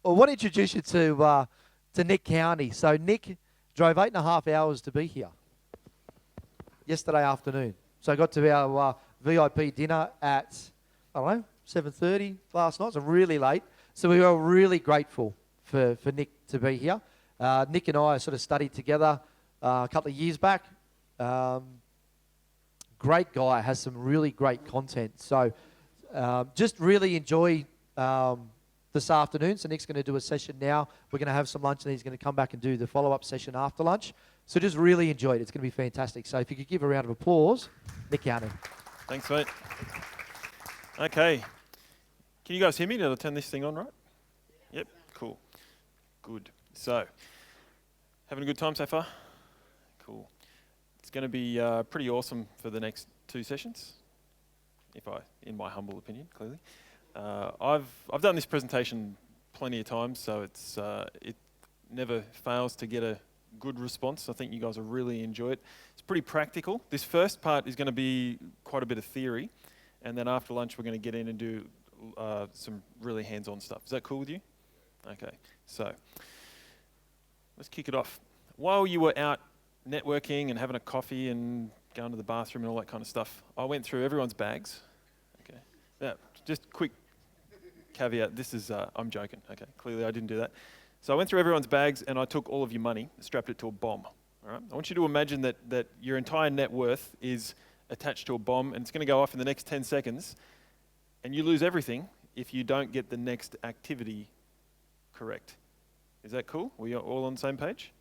I want to introduce you to Nick Cownie. So Nick drove 8.5 hours to be here yesterday afternoon. So I got to our VIP dinner at, I don't know, 7:30 last night. So really late. So we were really grateful for Nick to be here. Nick and I sort of studied together a couple of years back. Great guy, has some really great content. So just really enjoy this afternoon. So Nick's going to do a session now. We're going to have some lunch and he's going to come back and do the follow-up session after lunch. So just really enjoy it. It's going to be fantastic. So if you could give a round of applause, Nick Cownie. Thanks, mate. Okay. Can you guys hear me? Did I turn this thing on right? Yep, cool. Good. So, having a good time so far? Cool. It's going to be pretty awesome for the next 2 sessions, in my humble opinion, clearly. I've done this presentation plenty of times, so it never fails to get a good response. I think you guys will really enjoy it. It's pretty practical. This first part is going to be quite a bit of theory, and then after lunch we're going to get in and do some really hands-on stuff. Is that cool with you? Okay, so let's kick it off. While you were out networking and having a coffee and going to the bathroom and all that kind of stuff, I went through everyone's bags. Okay, now just quick caveat, this is, I'm joking, okay, clearly I didn't do that. So I went through everyone's bags and I took all of your money, strapped it to a bomb, all right? I want you to imagine that your entire net worth is attached to a bomb and it's going to go off in the next 10 seconds and you lose everything if you don't get the next activity correct. Is that cool? We are all on the same page?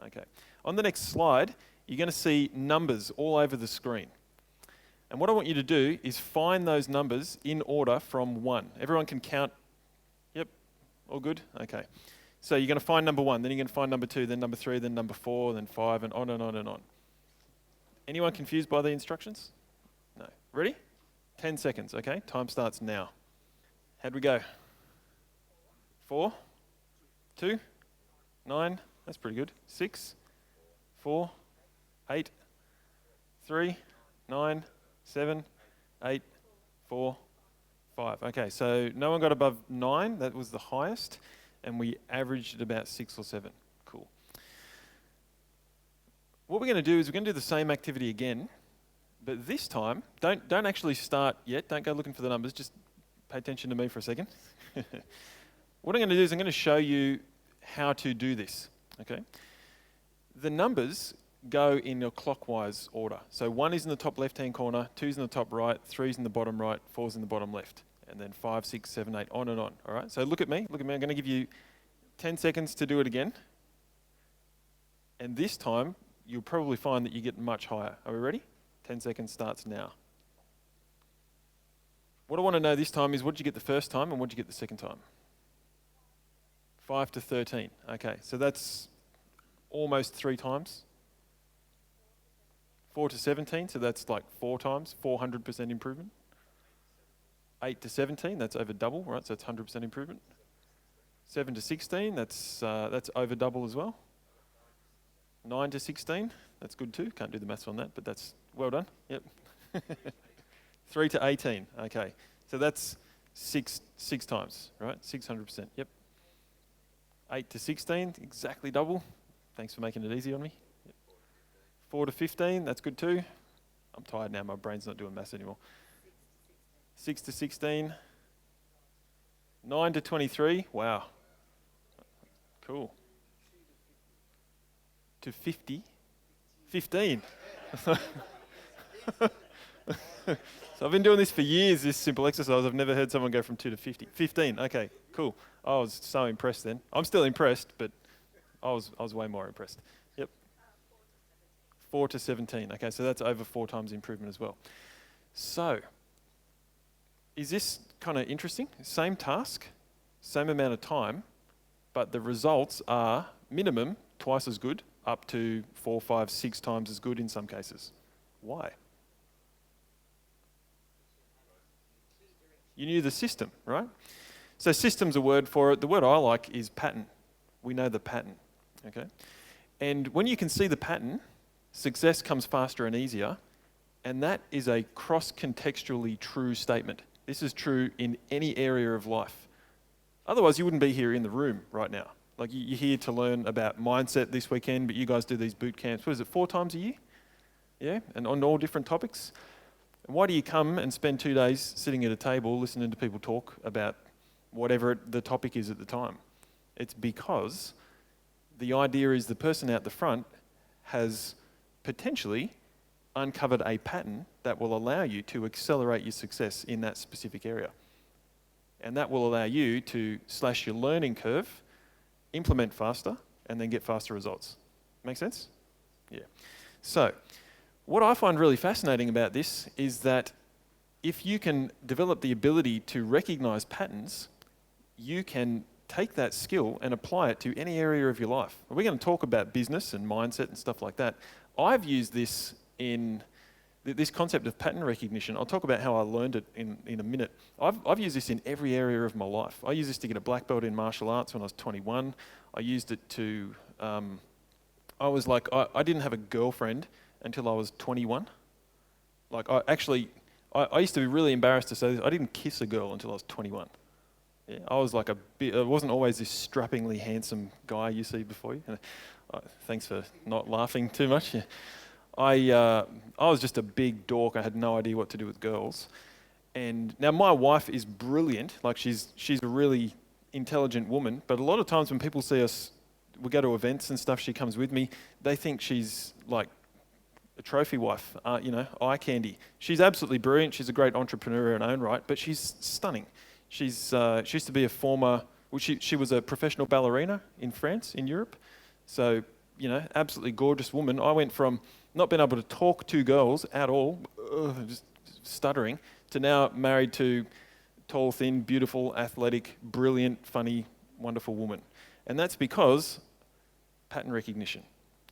Okay. On the next slide, you're going to see numbers all over the screen. And what I want you to do is find those numbers in order from 1. Everyone can count. Yep, all good? Okay. So you're going to find number 1, then you're going to find number 2, then number 3, then number 4, then 5, and on and on and on. Anyone confused by the instructions? No. Ready? 10 seconds, okay? Time starts now. How'd we go? 4, 2, 9, that's pretty good. 6, 4, 8, 3, 9, 7, 8, 4, 5. Okay, so no one got above 9. That was the highest. And we averaged at about 6 or 7. Cool. What we're going to do is we're going to do the same activity again. But this time, don't actually start yet. Don't go looking for the numbers. Just pay attention to me for a second. What I'm going to do is I'm going to show you how to do this. Okay. The numbers go in a clockwise order. So 1 is in the top left-hand corner, 2 is in the top right, 3 is in the bottom right, 4 is in the bottom left, and then 5, 6, 7, 8, on and on. All right. So look at me. I'm going to give you 10 seconds to do it again. And this time, you'll probably find that you get much higher. Are we ready? 10 seconds starts now. What I want to know this time is what did you get the first time and what did you get the second time? 5 to 13. Okay, so that's almost 3 times. 4 to 17, so that's like 4 times, 400% improvement. 8 to 17, that's over double, right? So that's 100% improvement. 7 to 16, that's over double as well. 9 to 16, that's good too. Can't do the maths on that, but that's well done. Yep. 3 to 18, okay. So that's six times, right? 600%, yep. 8 to 16, exactly double. Thanks for making it easy on me. Yep. 4 to 15, that's good too. I'm tired now, my brain's not doing maths anymore. 6 to 16. 9 to 23, wow. Cool. To 50. 15. So I've been doing this for years, this simple exercise. I've never heard someone go from 2 to 50. 15, okay, cool. I was so impressed then. I'm still impressed, but I was way more impressed. Yep. 4 to 17, okay, so that's over 4 times improvement as well. So, is this kind of interesting? Same task, same amount of time, but the results are minimum twice as good, up to 4, 5, 6 times as good in some cases. Why? You knew the system, right? So system's a word for it. The word I like is pattern. We know the pattern, okay? And when you can see the pattern, success comes faster and easier, and that is a cross-contextually true statement. This is true in any area of life. Otherwise, you wouldn't be here in the room right now. Like you're here to learn about mindset this weekend, but you guys do these boot camps. What is it, 4 times a year? Yeah, and on all different topics. And why do you come and spend 2 days sitting at a table listening to people talk about whatever the topic is at the time? It's because the idea is the person out the front has potentially uncovered a pattern that will allow you to accelerate your success in that specific area. And that will allow you to slash your learning curve, implement faster, and then get faster results. Make sense? Yeah. So, what I find really fascinating about this is that if you can develop the ability to recognize patterns, you can take that skill and apply it to any area of your life. We're going to talk about business and mindset and stuff like that. I've used this in this concept of pattern recognition. I'll talk about how I learned it in a minute. I've used this in every area of my life. I used this to get a black belt in martial arts when I was 21. I used it to, I didn't have a girlfriend until I was 21. Like I used to be really embarrassed to say this. I didn't kiss a girl until I was 21. Yeah, I was like I wasn't always this strappingly handsome guy you see before you. Thanks for not laughing too much. Yeah. I was just a big dork. I had no idea what to do with girls. And now my wife is brilliant. Like she's a really intelligent woman. But a lot of times when people see us, we go to events and stuff, she comes with me, they think she's like a trophy wife, eye candy. She's absolutely brilliant. She's a great entrepreneur in her own right, but she's stunning. She used to be she was a professional ballerina in France, in Europe. So, absolutely gorgeous woman. I went from not being able to talk to girls at all, just stuttering, to now married to tall, thin, beautiful, athletic, brilliant, funny, wonderful woman. And that's because pattern recognition,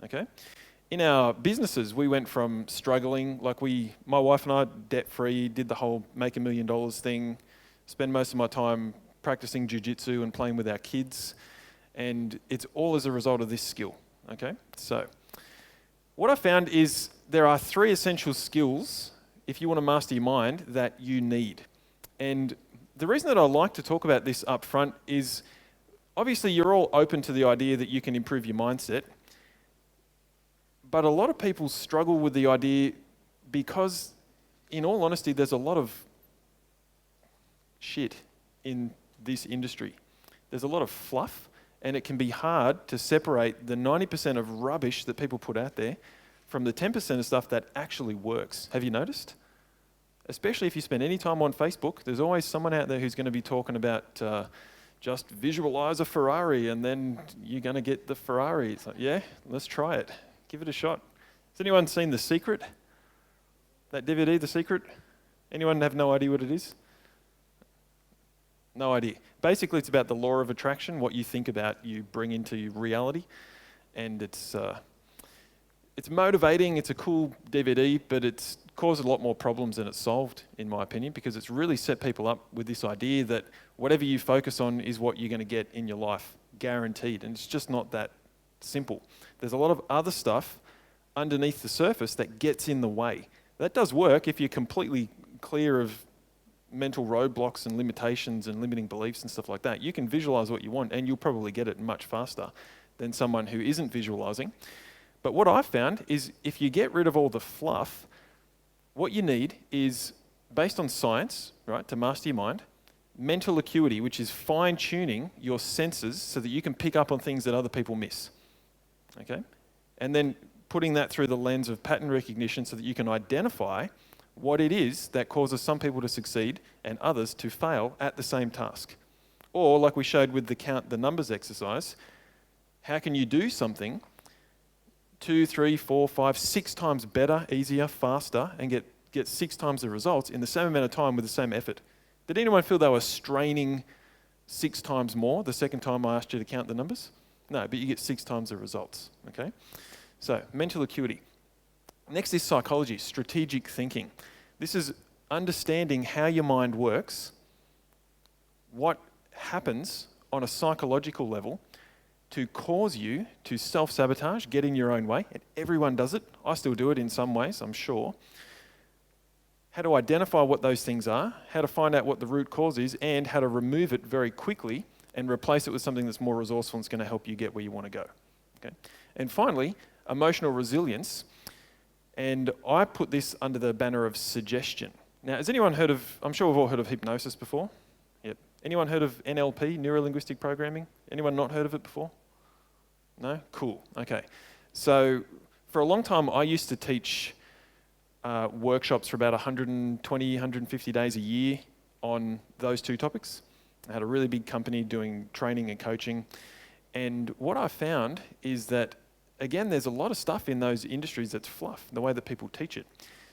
okay? In our businesses, we went from struggling, my wife and I, debt-free, did the whole make $1 million thing, spend most of my time practicing jiu-jitsu and playing with our kids, and it's all as a result of this skill, okay? So, what I found is there are 3 essential skills, if you want to master your mind, that you need. And the reason that I like to talk about this up front is, obviously you're all open to the idea that you can improve your mindset, but a lot of people struggle with the idea because, in all honesty, there's a lot of shit in this industry. There's a lot of fluff, and it can be hard to separate the 90% of rubbish that people put out there from the 10% of stuff that actually works. Have you noticed? Especially if you spend any time on Facebook, there's always someone out there who's going to be talking about just visualize a Ferrari and then you're going to get the Ferrari. It's like, yeah, let's try it. Give it a shot. Has anyone seen The Secret? That DVD, The Secret? Anyone have no idea what it is? No idea. Basically, it's about the law of attraction. What you think about, you bring into reality. And it's motivating. It's a cool DVD, but it's caused a lot more problems than it's solved, in my opinion, because it's really set people up with this idea that whatever you focus on is what you're going to get in your life, guaranteed. And it's just not that simple. There's a lot of other stuff underneath the surface that gets in the way. That does work if you're completely clear of mental roadblocks and limitations and limiting beliefs and stuff like that. You can visualize what you want and you'll probably get it much faster than someone who isn't visualizing. But what I've found is if you get rid of all the fluff, what you need is, based on science, right, to master your mind, mental acuity, which is fine-tuning your senses so that you can pick up on things that other people miss. Okay? And then putting that through the lens of pattern recognition so that you can identify what it is that causes some people to succeed and others to fail at the same task. Or, like we showed with the count the numbers exercise, how can you do something 2, 3, 4, 5, 6 times better, easier, faster, and get 6 times the results in the same amount of time with the same effort? Did anyone feel they were straining 6 times more the second time I asked you to count the numbers? No, but you get 6 times the results, okay? So, mental acuity. Next is psychology, strategic thinking. This is understanding how your mind works, what happens on a psychological level to cause you to self-sabotage, get in your own way, and everyone does it. I still do it in some ways, I'm sure. How to identify what those things are, how to find out what the root cause is, and how to remove it very quickly and replace it with something that's more resourceful and it's going to help you get where you want to go. Okay? And finally, emotional resilience. And I put this under the banner of suggestion. Now, has anyone heard of, I'm sure we've all heard of hypnosis before. Yep. Anyone heard of NLP, neuro-linguistic programming? Anyone not heard of it before? No? Cool. Okay. So for a long time, I used to teach workshops for about 120, 150 days a year on those two topics. I had a really big company doing training and coaching. And what I found is that, again, there's a lot of stuff in those industries that's fluff, the way that people teach it.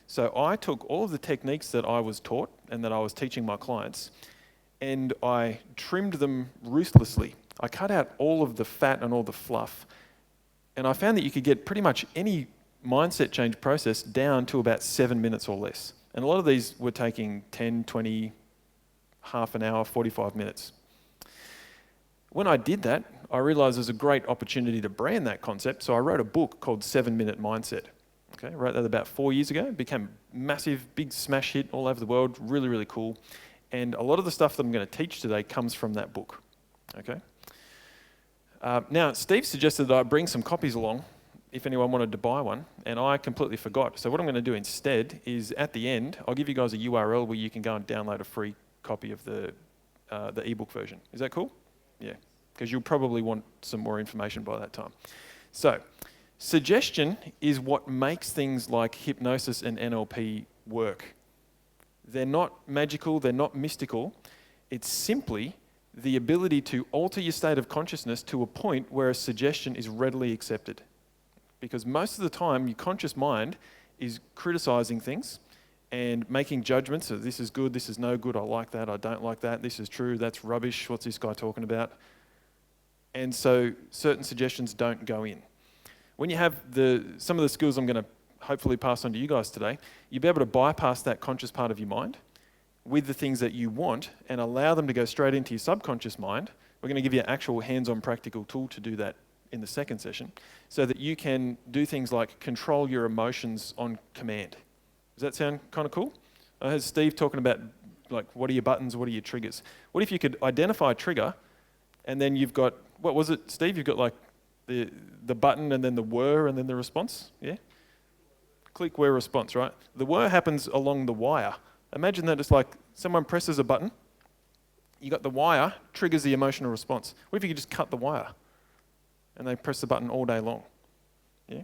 So I took all of the techniques that I was taught and that I was teaching my clients, and I trimmed them ruthlessly. I cut out all of the fat and all the fluff, and I found that you could get pretty much any mindset change process down to about 7 minutes or less. And a lot of these were taking 10, 20, half an hour, 45 minutes. When I did that, I realized there's a great opportunity to brand that concept, so I wrote a book called 7 Minute Mindset. Okay, I wrote that about 4 years ago. It became a massive, big smash hit all over the world, really, really cool. And a lot of the stuff that I'm going to teach today comes from that book. Okay. Now, Steve suggested that I bring some copies along if anyone wanted to buy one, and I completely forgot. So what I'm going to do instead is, at the end, I'll give you guys a URL where you can go and download a free copy of the ebook version. Is that cool? Yeah, because you'll probably want some more information by that time. So, suggestion is what makes things like hypnosis and NLP work. They're not magical, they're not mystical. It's simply the ability to alter your state of consciousness to a point where a suggestion is readily accepted. Because most of the time, your conscious mind is criticizing things and making judgments of this is good, this is no good, I like that, I don't like that, this is true, that's rubbish, what's this guy talking about? And so certain suggestions don't go in. When you have some of the skills I'm going to hopefully pass on to you guys today, you'll be able to bypass that conscious part of your mind with the things that you want and allow them to go straight into your subconscious mind. We're going to give you an actual hands-on practical tool to do that in the second session, so that you can do things like control your emotions on command. Does that sound kind of cool? I heard Steve talking about, like, what are your buttons, what are your triggers? What if you could identify a trigger, and then you've got, what was it, Steve? You've got like the button and then the whir and then the response, yeah? Click, whir, response, right? The whir happens along the wire. Imagine that it's like someone presses a button, you got the wire, triggers the emotional response. What if you could just cut the wire and they press the button all day long? Yeah?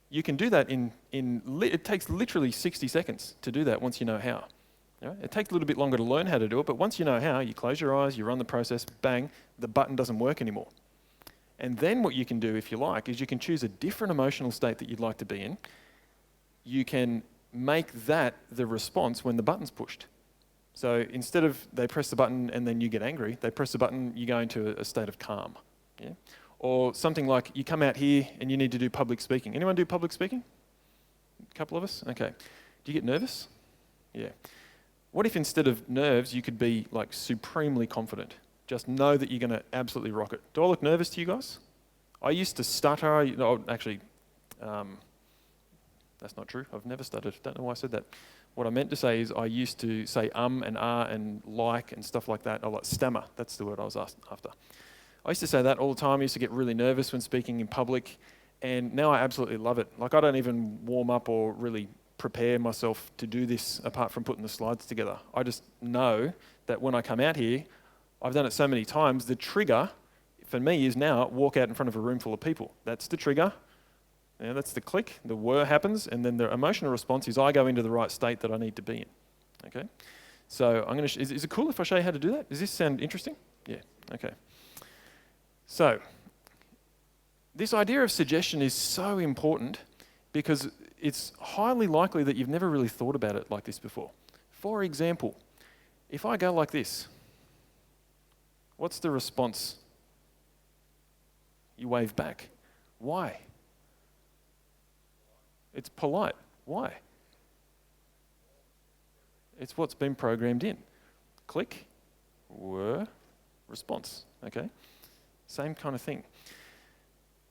You can do that it takes literally 60 seconds to do that once you know how. You know? It takes a little bit longer to learn how to do it, but once you know how, you close your eyes, you run the process, bang, the button doesn't work anymore. And then what you can do, if you like, is you can choose a different emotional state that you'd like to be in. You can make that the response when the button's pushed. So instead of they press the button and then you get angry, they press the button, you go into a state of calm. Yeah? Or something like you come out here and you need to do public speaking. Anyone do public speaking? A couple of us? Okay. Do you get nervous? Yeah. What if instead of nerves, you could be like supremely confident? Just know that you're going to absolutely rock it. Do I look nervous to you guys? I used to stutter. Actually, that's not true. I've never stuttered. Don't know why I said that. What I meant to say is I used to say and and like and stuff like that. I like stammer. That's the word I was after. I used to say that all the time. I used to get really nervous when speaking in public, and now I absolutely love it. Like, I don't even warm up or really prepare myself to do this apart from putting the slides together. I just know that when I come out here, I've done it so many times, the trigger for me is now walk out in front of a room full of people. That's the trigger. Yeah, that's the click, the whir happens, and then the emotional response is I go into the right state that I need to be in. Okay? So I'm going to. Is it cool if I show you how to do that? Does this sound interesting? Yeah. Okay. So this idea of suggestion is so important because it's highly likely that you've never really thought about it like this before. For example, if I go like this, what's the response? You wave back. Why? It's polite. Why? It's what's been programmed in. Click, whir, response. Okay? Same kind of thing.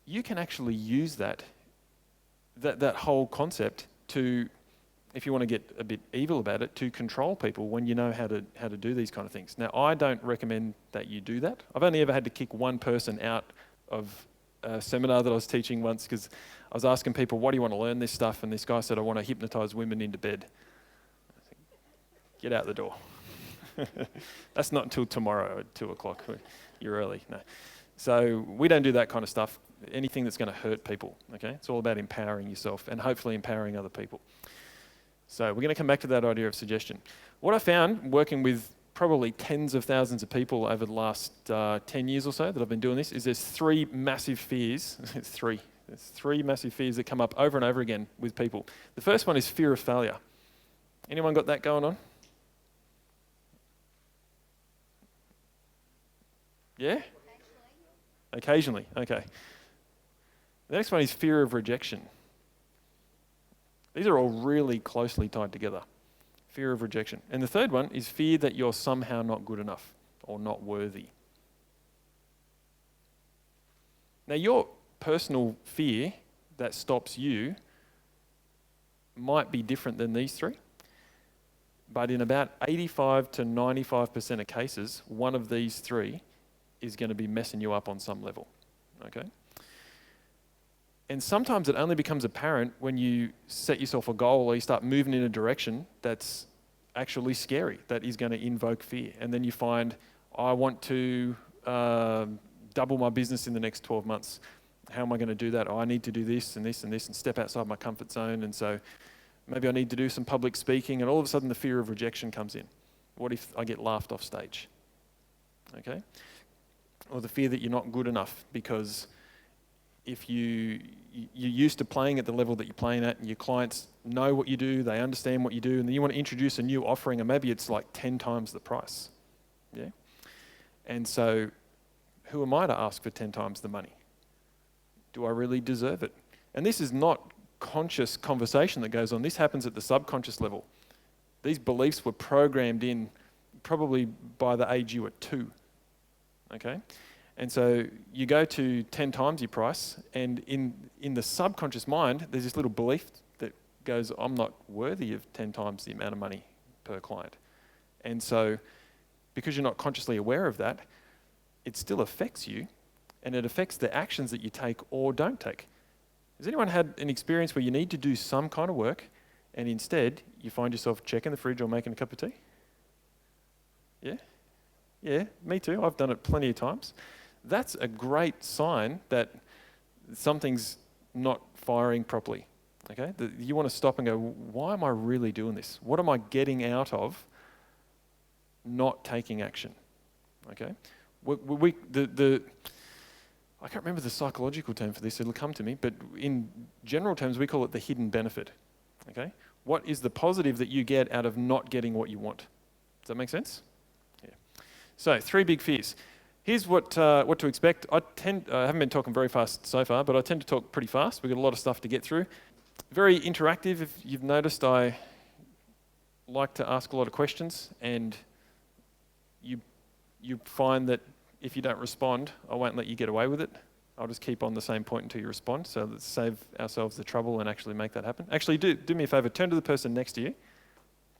You can actually use that whole concept to if you want to get a bit evil about it, to control people when you know how to do these kind of things. Now, I don't recommend that you do that. I've only ever had to kick one person out of a seminar that I was teaching once because I was asking people, why do you want to learn this stuff? And this guy said, I want to hypnotise women into bed. I think, get out the door. That's not until tomorrow at 2 o'clock. You're early. No. So we don't do that kind of stuff. Anything that's going to hurt people. Okay, it's all about empowering yourself and hopefully empowering other people. So we're going to come back to that idea of suggestion. What I found working with probably tens of thousands of people over the last 10 years or so that I've been doing this is there's three massive fears. There's three massive fears that come up over and over again with people. The first one is fear of failure. Anyone got that going on? Yeah? Occasionally, okay. The next one is fear of rejection. These are all really closely tied together. Fear of rejection. And the third one is fear that you're somehow not good enough or not worthy. Now, your personal fear that stops you might be different than these three, but in about 85 to 95% of cases, one of these three is going to be messing you up on some level, okay? And sometimes it only becomes apparent when you set yourself a goal or you start moving in a direction that's actually scary, that is going to invoke fear. And then you find, I want to double my business in the next 12 months. How am I going to do that? Oh, I need to do this and this and this and step outside my comfort zone. And so maybe I need to do some public speaking, and all of a sudden the fear of rejection comes in. What if I get laughed off stage? Okay? Or the fear that you're not good enough because if you're used to playing at the level that you're playing at and your clients know what you do, they understand what you do, and then you want to introduce a new offering and maybe it's like 10 times the price. Yeah? And so who am I to ask for 10 times the money? Do I really deserve it? And this is not conscious conversation that goes on. This happens at the subconscious level. These beliefs were programmed in probably by the age you were 2. Okay? And so you go to 10 times your price, and in the subconscious mind, there's this little belief that goes, I'm not worthy of 10 times the amount of money per client. And so because you're not consciously aware of that, it still affects you, and it affects the actions that you take or don't take. Has anyone had an experience where you need to do some kind of work, and instead you find yourself checking the fridge or making a cup of tea? Yeah? Yeah, me too. I've done it plenty of times. That's a great sign that something's not firing properly. Okay, you want to stop and go, why am I really doing this? What am I getting out of not taking action? Okay, I can't remember the psychological term for this. It'll come to me, but in general terms, we call it the hidden benefit. Okay, what is the positive that you get out of not getting what you want? Does that make sense? Yeah. So 3 big fears. Here's what to expect. I haven't been talking very fast so far, but I tend to talk pretty fast. We've got a lot of stuff to get through. Very interactive. If you've noticed, I like to ask a lot of questions, and you find that if you don't respond, I won't let you get away with it. I'll just keep on the same point until you respond, so let's save ourselves the trouble and actually make that happen. Actually, do me a favour. Turn to the person next to you,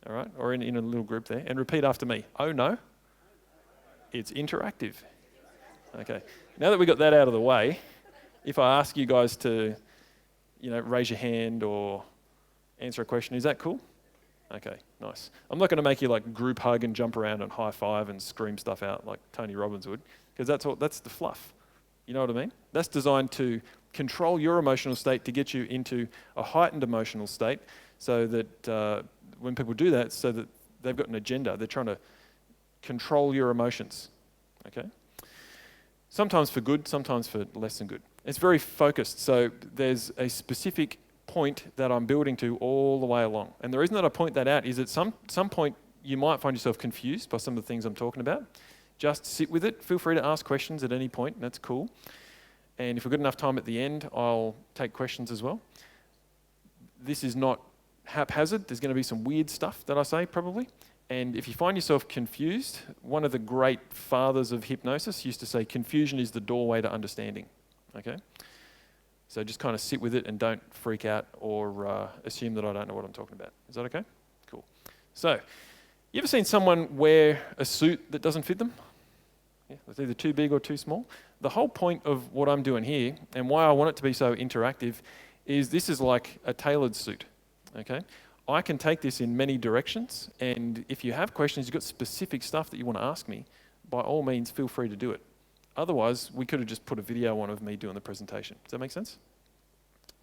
all right, or in a little group there, and repeat after me. Oh, no. It's interactive. Okay. Now that we got that out of the way, if I ask you guys to, raise your hand or answer a question, is that cool? Okay, nice. I'm not going to make you like group hug and jump around and high five and scream stuff out like Tony Robbins would, because that's the fluff. You know what I mean? That's designed to control your emotional state to get you into a heightened emotional state, so that when people do that, so that they've got an agenda. They're trying to control your emotions. Okay? Sometimes for good, sometimes for less than good. It's very focused, so there's a specific point that I'm building to all the way along. And the reason that I point that out is at some point you might find yourself confused by some of the things I'm talking about. Just sit with it. Feel free to ask questions at any point. That's cool. And if we've got enough time at the end, I'll take questions as well. This is not haphazard. There's going to be some weird stuff that I say probably. And if you find yourself confused, one of the great fathers of hypnosis used to say, confusion is the doorway to understanding. Okay? So just kind of sit with it and don't freak out or assume that I don't know what I'm talking about. Is that okay? Cool. So, you ever seen someone wear a suit that doesn't fit them? Yeah, it's either too big or too small. The whole point of what I'm doing here, and why I want it to be so interactive, is this is like a tailored suit, okay? I can take this in many directions, and if you have questions, you've got specific stuff that you want to ask me, by all means, feel free to do it. Otherwise, we could have just put a video on of me doing the presentation. Does that make sense?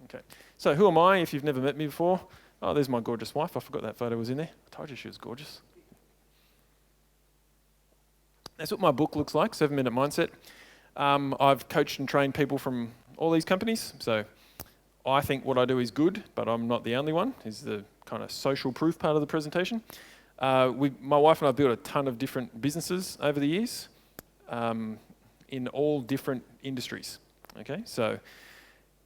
Okay. So who am I if you've never met me before? Oh, there's my gorgeous wife. I forgot that photo was in there. I told you she was gorgeous. That's what my book looks like, 7-Minute Mindset. I've coached and trained people from all these companies. So I think what I do is good, but I'm not the only one, is the kind of social proof part of the presentation. My wife and I have built a ton of different businesses over the years in all different industries. Okay, so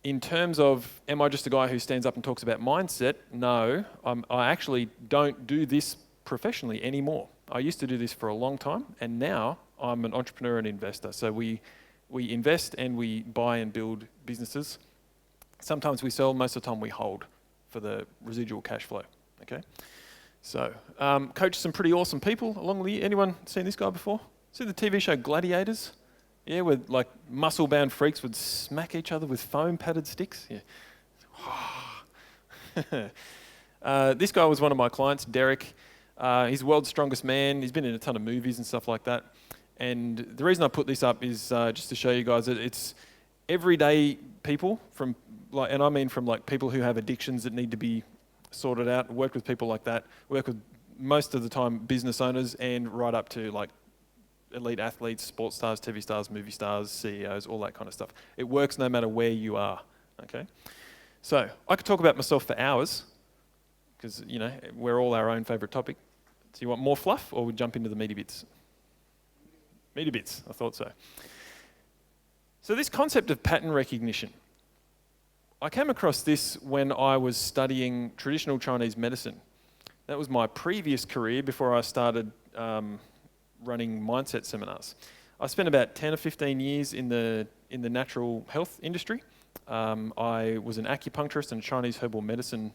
in terms of, am I just a guy who stands up and talks about mindset? No, I actually don't do this professionally anymore. I used to do this for a long time, and now I'm an entrepreneur and investor. So we invest and we buy and build businesses. Sometimes we sell, most of the time we hold for the residual cash flow, okay? So, coached some pretty awesome people along the year. Anyone seen this guy before? See the TV show Gladiators? Yeah, where like muscle-bound freaks would smack each other with foam-padded sticks? Yeah. This guy was one of my clients, Derek. He's the world's strongest man. He's been in a ton of movies and stuff like that. And the reason I put this up is just to show you guys that it's everyday people from, like, and I mean from like people who have addictions that need to be sorted out. Worked with people like that. Work with most of the time business owners and right up to like elite athletes, sports stars, TV stars, movie stars, CEOs, all that kind of stuff. It works no matter where you are. Okay. So I could talk about myself for hours because you know we're all our own favourite topic. So you want more fluff, or we jump into the meaty bits? Meaty bits, I thought so. So this concept of pattern recognition, I came across this when I was studying traditional Chinese medicine. That was my previous career before I started running mindset seminars. I spent about 10 or 15 years in the natural health industry. I was an acupuncturist and a Chinese herbal medicine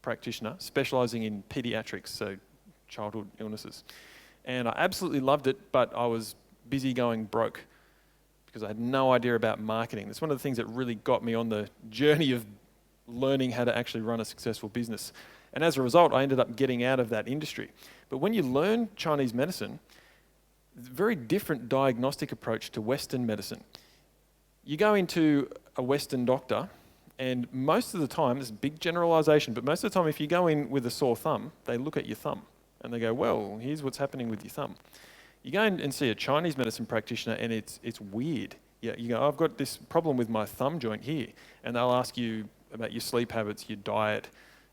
practitioner, specialising in paediatrics, so childhood illnesses. And I absolutely loved it, but I was busy going broke because I had no idea about marketing. That's one of the things that really got me on the journey of learning how to actually run a successful business. And as a result, I ended up getting out of that industry. But when you learn Chinese medicine, it's a very different diagnostic approach to Western medicine. You go into a Western doctor, and most of the time, this is a big generalisation, but most of the time if you go in with a sore thumb, they look at your thumb and they go, well, here's what's happening with your thumb. You go in and see a Chinese medicine practitioner and it's weird. Yeah, you go, I've got this problem with my thumb joint here. And they'll ask you about your sleep habits, your diet,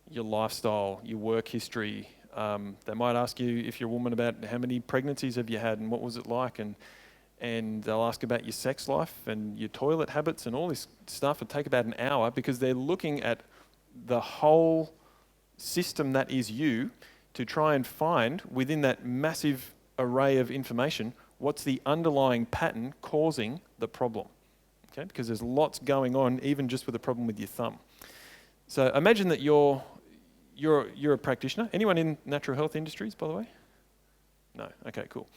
your lifestyle, your work history. They might ask you, if you're a woman, about how many pregnancies have you had and what was it like. And they'll ask about your sex life and your toilet habits and all this stuff. It'll take about an hour because they're looking at the whole system that is you to try and find within that massive array of information what's the underlying pattern causing the problem. Okay, because there's lots going on even just with a problem with your thumb. So imagine that you're a practitioner. Anyone in natural health industries, by the way? No. Okay, cool.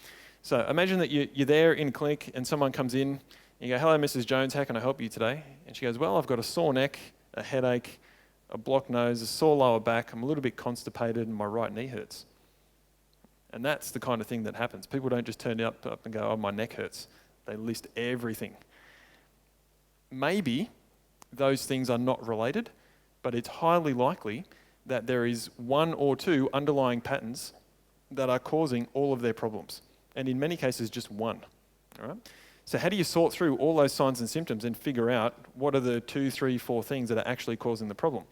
So imagine that you're there in a clinic and someone comes in and you go, hello, Mrs. Jones, how can I help you today? And she goes, well, I've got a sore neck, a headache, a blocked nose, a sore lower back, I'm a little bit constipated and my right knee hurts. And that's the kind of thing that happens. People don't just turn up and go, oh, my neck hurts. They list everything. Maybe those things are not related, but it's highly likely that there is one or two underlying patterns that are causing all of their problems. And in many cases, just one. All right? So how do you sort through all those signs and symptoms and figure out what are the 2, 3, 4 things that are actually causing the problem?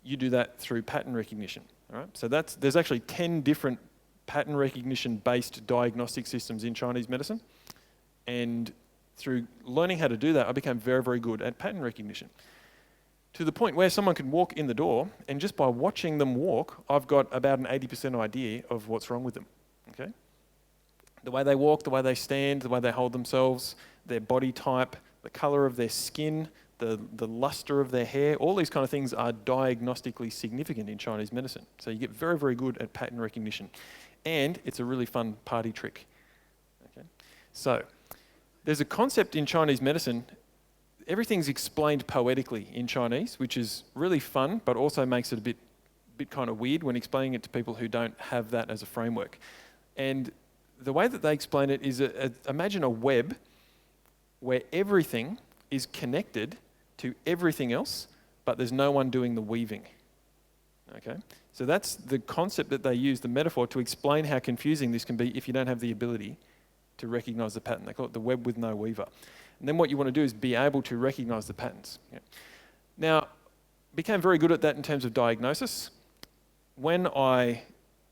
You do that through pattern recognition. All right? So there's actually 10 different pattern recognition-based diagnostic systems in Chinese medicine. And through learning how to do that, I became very, very good at pattern recognition. To the point where someone can walk in the door, and just by watching them walk, I've got about an 80% idea of what's wrong with them. Okay? The way they walk, the way they stand, the way they hold themselves, their body type, the colour of their skin, the luster of their hair, all these kind of things are diagnostically significant in Chinese medicine. So you get very, very good at pattern recognition. And it's a really fun party trick. Okay? So there's a concept in Chinese medicine. Everything's explained poetically in Chinese, which is really fun, but also makes it a bit kind of weird when explaining it to people who don't have that as a framework. And the way that they explain it is, imagine a web where everything is connected to everything else, but there's no one doing the weaving. Okay? So that's the concept that they use, the metaphor, to explain how confusing this can be if you don't have the ability to recognize the pattern. They call it the web with no weaver. And then what you want to do is be able to recognize the patterns. Yeah. Now, became very good at that in terms of diagnosis. When I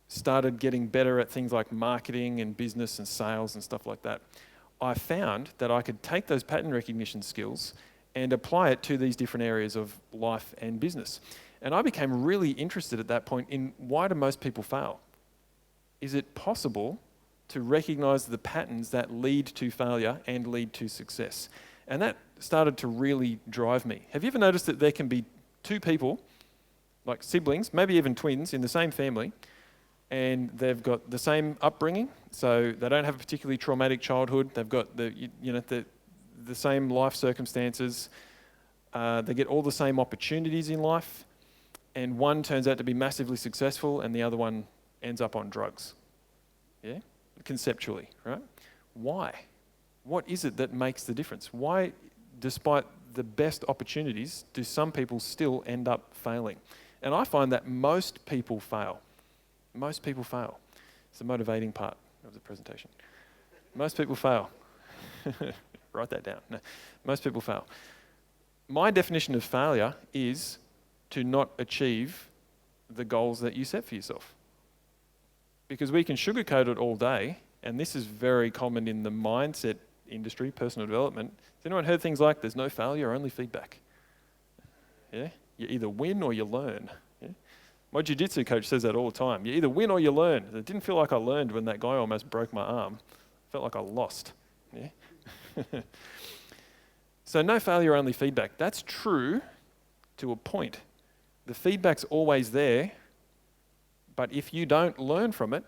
started getting better at things like marketing and business and sales and stuff like that, I found that I could take those pattern recognition skills and apply it to these different areas of life and business. And I became really interested at that point in, why do most people fail? Is it possible to recognize the patterns that lead to failure and lead to success? And that started to really drive me. Have you ever noticed that there can be two people, like siblings, maybe even twins, in the same family, and they've got the same upbringing, so they don't have a particularly traumatic childhood, they've got the same life circumstances, they get all the same opportunities in life, and one turns out to be massively successful and the other one ends up on drugs. Yeah? Conceptually, right? Why? What is it that makes the difference? Why, despite the best opportunities, do some people still end up failing? And I find that most people fail. Most people fail. It's the motivating part of the presentation. Most people fail. Write that down. No. Most people fail. My definition of failure is to not achieve the goals that you set for yourself. Because we can sugarcoat it all day, and this is very common in the mindset industry, personal development. Has anyone heard things like, there's no failure, only feedback? Yeah? You either win or you learn. Yeah? My jiu-jitsu coach says that all the time. You either win or you learn. It didn't feel like I learned when that guy almost broke my arm. It felt like I lost. Yeah? So no failure, only feedback. That's true to a point. The feedback's always there, but if you don't learn from it,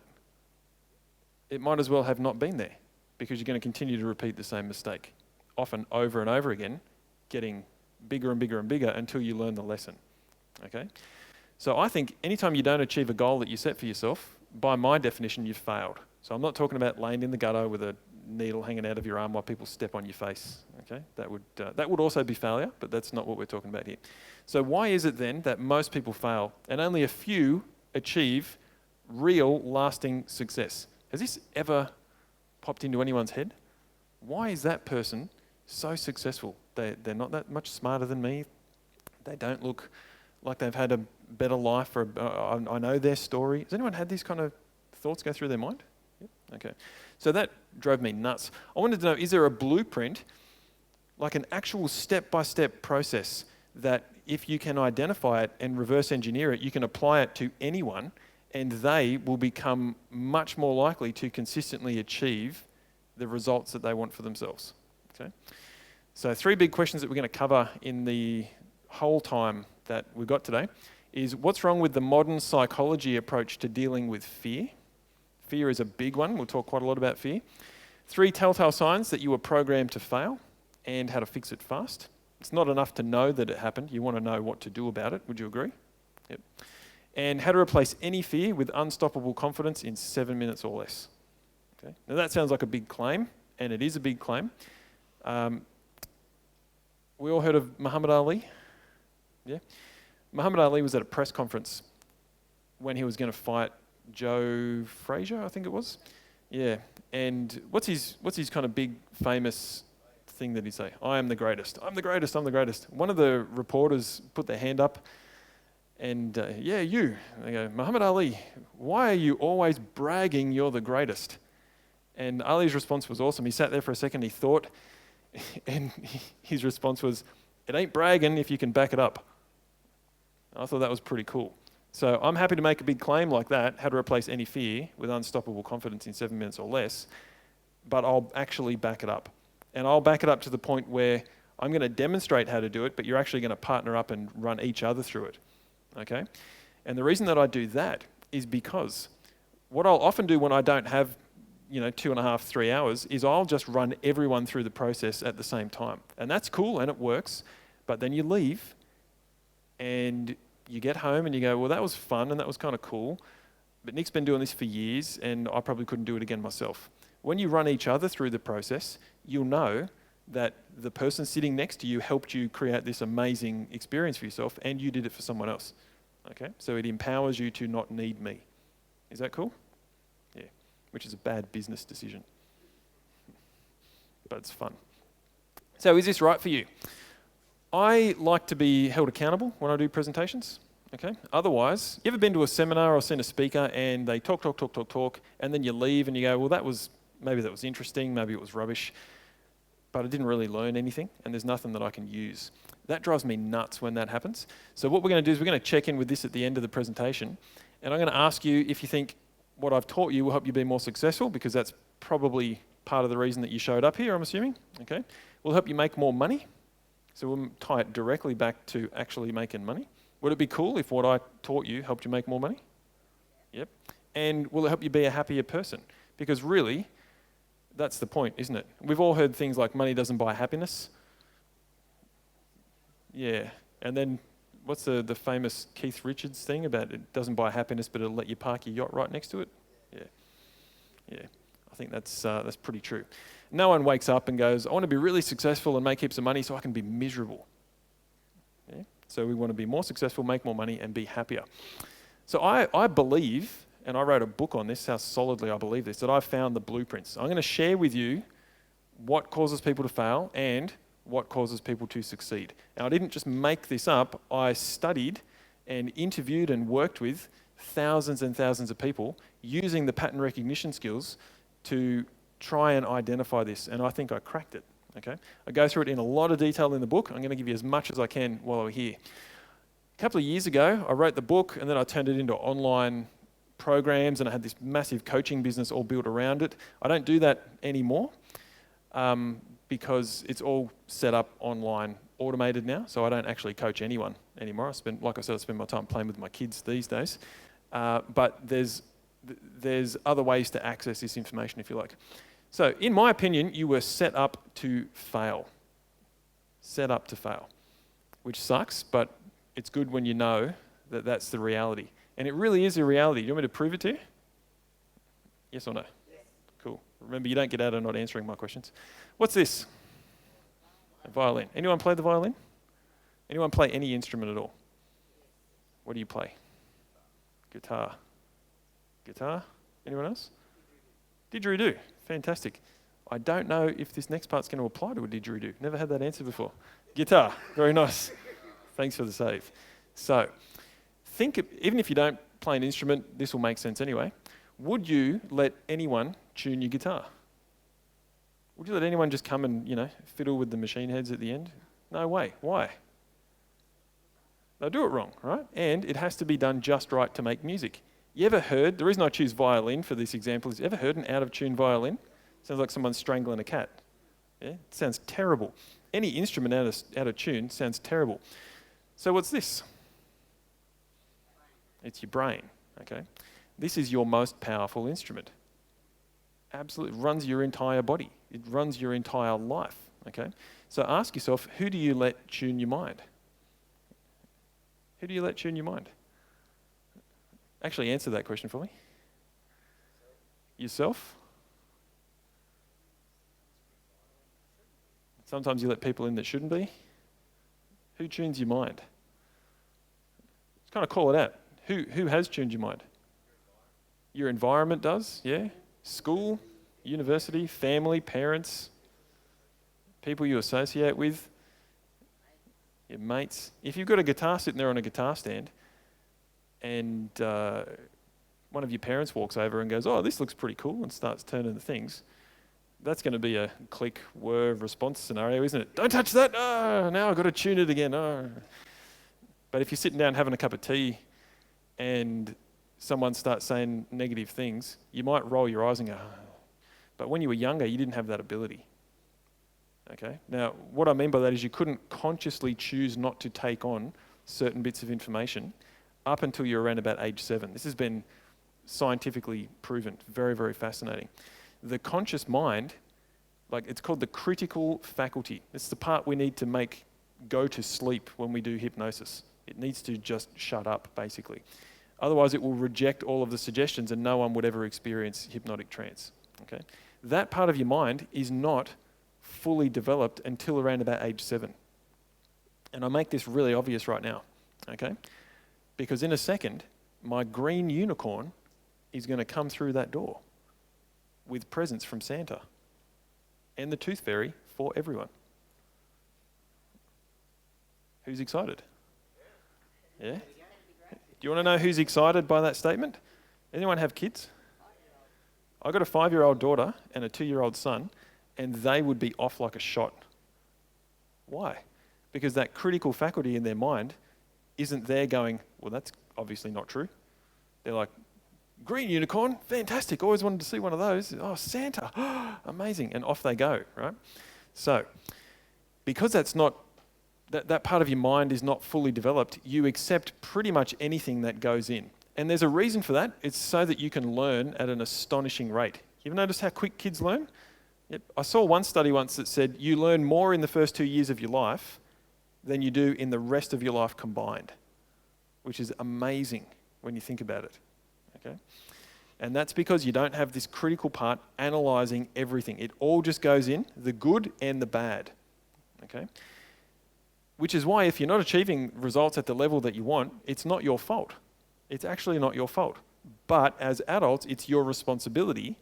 it might as well have not been there, because you're going to continue to repeat the same mistake, often over and over again, getting bigger and bigger and bigger until you learn the lesson. Okay? So I think anytime you don't achieve a goal that you set for yourself, by my definition, you've failed. So I'm not talking about laying in the gutter with a needle hanging out of your arm while people step on your face. Okay? That would also be failure, but that's not what we're talking about here. So why is it then that most people fail and only a few achieve real, lasting success? Has this ever popped into anyone's head? Why is that person so successful? They're not that much smarter than me. They don't look like they've had a better life, or I know their story. Has anyone had these kind of thoughts go through their mind? Yep. Okay. So that drove me nuts. I wanted to know, is there a blueprint, like an actual step-by-step process that if you can identify it and reverse engineer it, you can apply it to anyone and they will become much more likely to consistently achieve the results that they want for themselves. Okay? So 3 big questions that we're going to cover in the whole time that we've got today is, what's wrong with the modern psychology approach to dealing with fear? Fear is a big one. We'll talk quite a lot about fear. 3 telltale signs that you were programmed to fail and how to fix it fast. It's not enough to know that it happened. You want to know what to do about it. Would you agree? Yep. And how to replace any fear with unstoppable confidence in 7 minutes or less. Okay. Now that sounds like a big claim, and it is a big claim. We all heard of Muhammad Ali? Yeah? Muhammad Ali was at a press conference when he was going to fight Joe Frazier, I think it was. Yeah. And what's his kind of big famous thing that he say? I am the greatest. I'm the greatest. I'm the greatest. One of the reporters put their hand up and, yeah, you. And they go, Muhammad Ali, why are you always bragging you're the greatest? And Ali's response was awesome. He sat there for a second, he thought, and his response was, it ain't bragging if you can back it up. I thought that was pretty cool. So I'm happy to make a big claim like that, how to replace any fear with unstoppable confidence in 7 minutes or less, but I'll actually back it up. And I'll back it up to the point where I'm going to demonstrate how to do it, but you're actually going to partner up and run each other through it. Okay? And the reason that I do that is because what I'll often do when I don't have 2.5, 3 hours is I'll just run everyone through the process at the same time. And that's cool and it works, but then you leave and you get home and you go, well, that was fun and that was kind of cool, but Nick's been doing this for years and I probably couldn't do it again myself. When you run each other through the process, you'll know that the person sitting next to you helped you create this amazing experience for yourself and you did it for someone else. Okay? So it empowers you to not need me. Is that cool? Yeah. Which is a bad business decision. But it's fun. So is this right for you? I like to be held accountable when I do presentations. Okay? Otherwise, you ever been to a seminar or seen a speaker and they talk, and then you leave and you go, well, maybe that was interesting, maybe it was rubbish, but I didn't really learn anything and there's nothing that I can use. That drives me nuts when that happens. So what we're going to do is we're going to check in with this at the end of the presentation, and I'm going to ask you if you think what I've taught you will help you be more successful, because that's probably part of the reason that you showed up here, I'm assuming. Okay. Will help you make more money. So we'll tie it directly back to actually making money. Would it be cool if what I taught you helped you make more money? Yep. And will it help you be a happier person? Because really, that's the point, isn't it? We've all heard things like money doesn't buy happiness. Yeah. And then what's the famous Keith Richards thing about it doesn't buy happiness, but it'll let you park your yacht right next to it? Yeah. Yeah. I think that's pretty true. No one wakes up and goes, I want to be really successful and make heaps of money so I can be miserable. Yeah? So we want to be more successful, make more money, and be happier. So I believe, and I wrote a book on this, how solidly I believe this, that I've found the blueprints. I'm going to share with you what causes people to fail and what causes people to succeed. Now, I didn't just make this up. I studied and interviewed and worked with thousands and thousands of people using the pattern recognition skills to try and identify this, and I think I cracked it. Okay, I go through it in a lot of detail in the book. I'm going to give you as much as I can while we're here. A couple of years ago, I wrote the book, and then I turned it into online programs, and I had this massive coaching business all built around it. I don't do that anymore because it's all set up online, automated now, so I don't actually coach anyone anymore. I spend my time playing with my kids these days. But there's other ways to access this information, if you like. So, in my opinion, you were set up to fail. Set up to fail, which sucks, but it's good when you know that that's the reality. And it really is a reality. Do you want me to prove it to you? Yes or no? Yes. Cool. Remember, you don't get out of not answering my questions. What's this? A violin. Anyone play the violin? Anyone play any instrument at all? What do you play? Guitar. Guitar? Anyone else? Didgeridoo. Fantastic. I don't know if this next part's going to apply to a didgeridoo. Never had that answer before. Guitar. Very nice. Thanks for the save. So, even if you don't play an instrument, this will make sense anyway. Would you let anyone tune your guitar? Would you let anyone just come and, fiddle with the machine heads at the end? No way. Why? They'll do it wrong, right? And it has to be done just right to make music. You ever heard, the reason I choose violin for this example is, you ever heard an out-of-tune violin? Sounds like someone's strangling a cat. Yeah? It sounds terrible. Any instrument out of tune sounds terrible. So what's this? It's your brain, okay? This is your most powerful instrument. Absolutely, it runs your entire body. It runs your entire life, okay? So ask yourself, who do you let tune your mind? Who do you let tune your mind? Actually, answer that question for me. Yourself? Sometimes you let people in that shouldn't be. Who tunes your mind? Just kind of call it out. Who has tuned your mind? Your environment does, yeah? School, university, family, parents, people you associate with, your mates. If you've got a guitar sitting there on a guitar stand, and one of your parents walks over and goes, oh, this looks pretty cool, and starts turning the things, that's going to be a click, whir response scenario, isn't it? Don't touch that! Oh, now I've got to tune it again. Oh. But if you're sitting down having a cup of tea and someone starts saying negative things, you might roll your eyes and go, oh. But when you were younger, you didn't have that ability. Okay. Now, what I mean by that is you couldn't consciously choose not to take on certain bits of information up until you're around about age 7. This has been scientifically proven. Very, very fascinating. The conscious mind, like it's called the critical faculty. It's the part we need to make go to sleep when we do hypnosis. It needs to just shut up, basically. Otherwise, it will reject all of the suggestions and no one would ever experience hypnotic trance. Okay? That part of your mind is not fully developed until around about age 7. And I make this really obvious right now, okay? Because in a second, my green unicorn is going to come through that door with presents from Santa and the tooth fairy for everyone. Who's excited? Yeah? Do you want to know who's excited by that statement? Anyone have kids? I've got a 5-year-old daughter and a 2-year-old son, and they would be off like a shot. Why? Because that critical faculty in their mind isn't there going, well, that's obviously not true. They're like, green unicorn, fantastic, always wanted to see one of those. Oh, Santa, amazing, and off they go, right? So, because that's not, that part of your mind is not fully developed, you accept pretty much anything that goes in. And there's a reason for that. It's so that you can learn at an astonishing rate. You ever notice how quick kids learn? Yep. I saw one study once that said you learn more in the first 2 years of your life than you do in the rest of your life combined, which is amazing when you think about it. Okay? And that's because you don't have this critical part analysing everything. It all just goes in, the good and the bad. Okay? Which is why if you're not achieving results at the level that you want, it's not your fault. It's actually not your fault. But as adults, it's your responsibility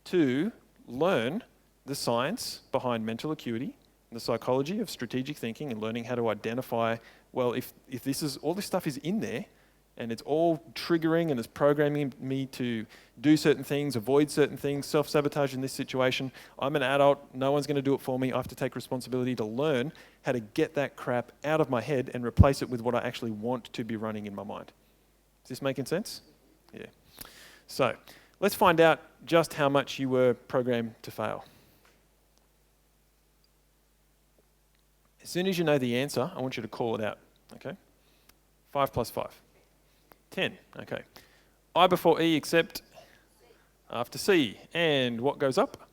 to learn the science behind mental acuity, the psychology of strategic thinking, and learning how to identify, well, if this is, all this stuff is in there, and it's all triggering and it's programming me to do certain things, avoid certain things, self-sabotage in this situation. I'm an adult, no one's going to do it for me. I have to take responsibility to learn how to get that crap out of my head and replace it with what I actually want to be running in my mind. Is this making sense? Yeah. So, let's find out just how much you were programmed to fail. As soon as you know the answer, I want you to call it out, okay? 5 plus 5. 10, okay. I before E except after C. And what goes up?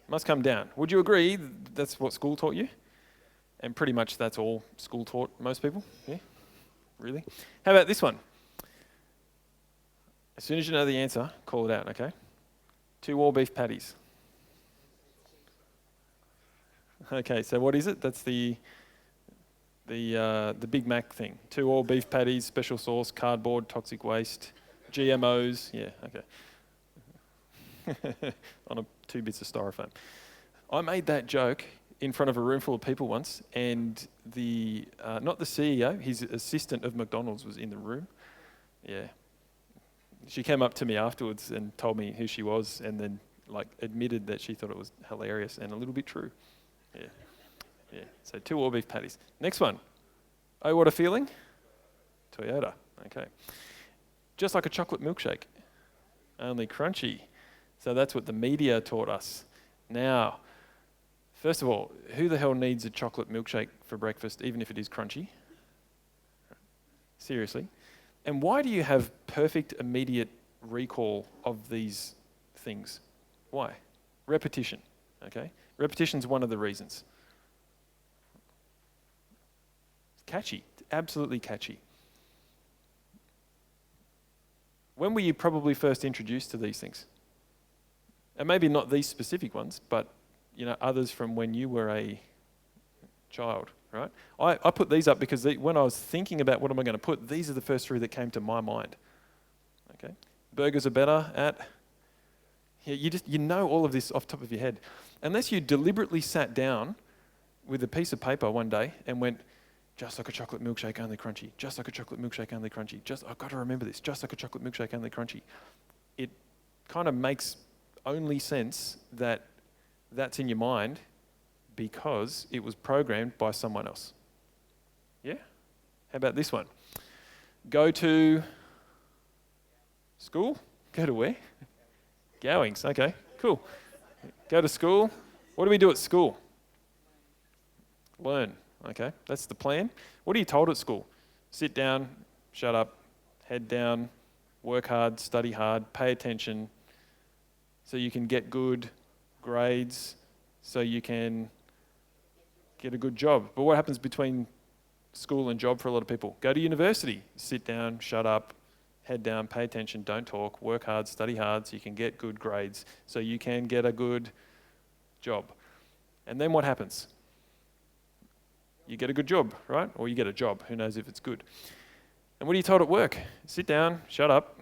Must come down. Would you agree that's what school taught you? And pretty much that's all school taught most people? Yeah? Really? How about this one? As soon as you know the answer, call it out, okay? 2 all beef patties. Okay, so what is it? That's the Big Mac thing. 2 all beef patties, special sauce, cardboard, toxic waste, GMOs. Yeah, okay. On 2 bits of styrofoam. I made that joke in front of a room full of people once, and not the CEO, his assistant of McDonald's was in the room. Yeah. She came up to me afterwards and told me who she was, and then admitted that she thought it was hilarious and a little bit true. Yeah. Yeah. So 2 all beef patties. Next one. Oh, what a feeling? Toyota. Okay. Just like a chocolate milkshake, only crunchy. So that's what the media taught us. Now, first of all, who the hell needs a chocolate milkshake for breakfast, even if it is crunchy? Seriously. And why do you have perfect immediate recall of these things? Why? Repetition. Okay? Repetition's one of the reasons. It's catchy. It's absolutely catchy. When were you probably first introduced to these things? And maybe not these specific ones, but others from when you were a child, right? I put these up because when I was thinking about what am I going to put, these are the first 3 that came to my mind. Okay? Burgers are better at... Yeah, you know all of this off the top of your head. Unless you deliberately sat down with a piece of paper one day and went, just like a chocolate milkshake, only crunchy. Just like a chocolate milkshake, only crunchy. I've got to remember this. Just like a chocolate milkshake, only crunchy. It kind of makes only sense that that's in your mind because it was programmed by someone else. Yeah? How about this one? Go to school? Go to where? Gowings. Okay, cool. Go to school. What do we do at school? Learn. Okay, that's the plan. What are you told at school? Sit down, shut up, head down, work hard, study hard, pay attention so you can get good grades, so you can get a good job. But what happens between school and job for a lot of people? Go to university, sit down, shut up, head down, pay attention, don't talk, work hard, study hard so you can get good grades, so you can get a good job. And then what happens? You get a good job, right? Or you get a job, who knows if it's good. And what are you told at work? Sit down, shut up,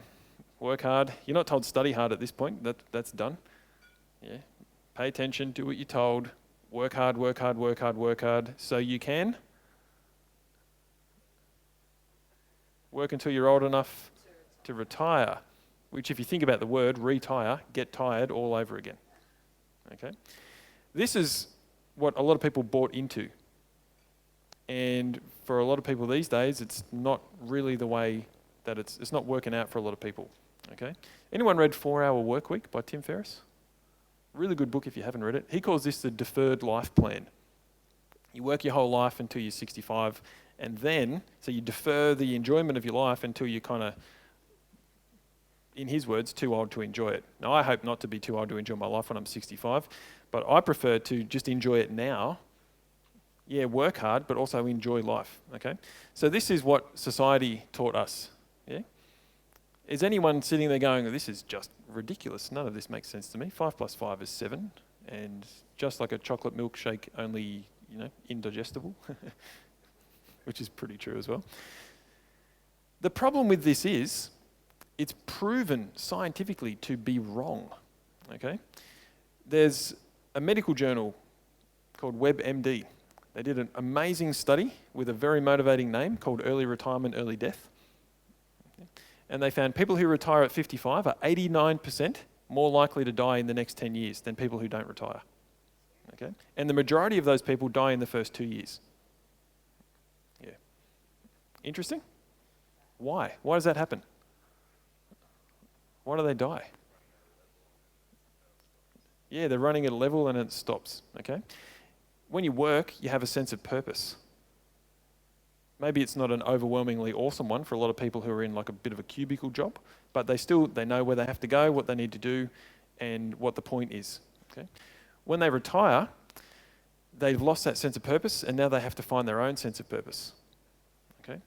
work hard. You're not told study hard at this point, that's done. Yeah. Pay attention, do what you're told, work hard, work hard, work hard, work hard, so you can work until you're old enough to retire, which if you think about the word retire, get tired all over again. Okay? This is what a lot of people bought into. And for a lot of people these days, it's not really the way that it's not working out for a lot of people. Okay? Anyone read 4 Hour Workweek by Tim Ferriss? Really good book if you haven't read it. He calls this the deferred life plan. You work your whole life until you're 65, and then, so you defer the enjoyment of your life until you're kind of, in his words, too old to enjoy it. Now, I hope not to be too old to enjoy my life when I'm 65, but I prefer to just enjoy it now. Yeah, work hard, but also enjoy life, okay? So this is what society taught us, yeah? Is anyone sitting there going, this is just ridiculous, none of this makes sense to me. 5 plus 5 is 7, and just like a chocolate milkshake, only, indigestible, which is pretty true as well. The problem with this is, it's proven scientifically to be wrong, okay? There's a medical journal called WebMD. They did an amazing study with a very motivating name called Early Retirement, Early Death. And they found people who retire at 55 are 89% more likely to die in the next 10 years than people who don't retire. Okay? And the majority of those people die in the first 2 years. Yeah. Interesting? Why? Why does that happen? Why do they die? Yeah, they're running at a level and it stops. Okay? When you work, you have a sense of purpose. Maybe it's not an overwhelmingly awesome one for a lot of people who are in like a bit of a cubicle job, but they know where they have to go, what they need to do, and what the point is. Okay? When they retire, they've lost that sense of purpose, and now they have to find their own sense of purpose. Okay?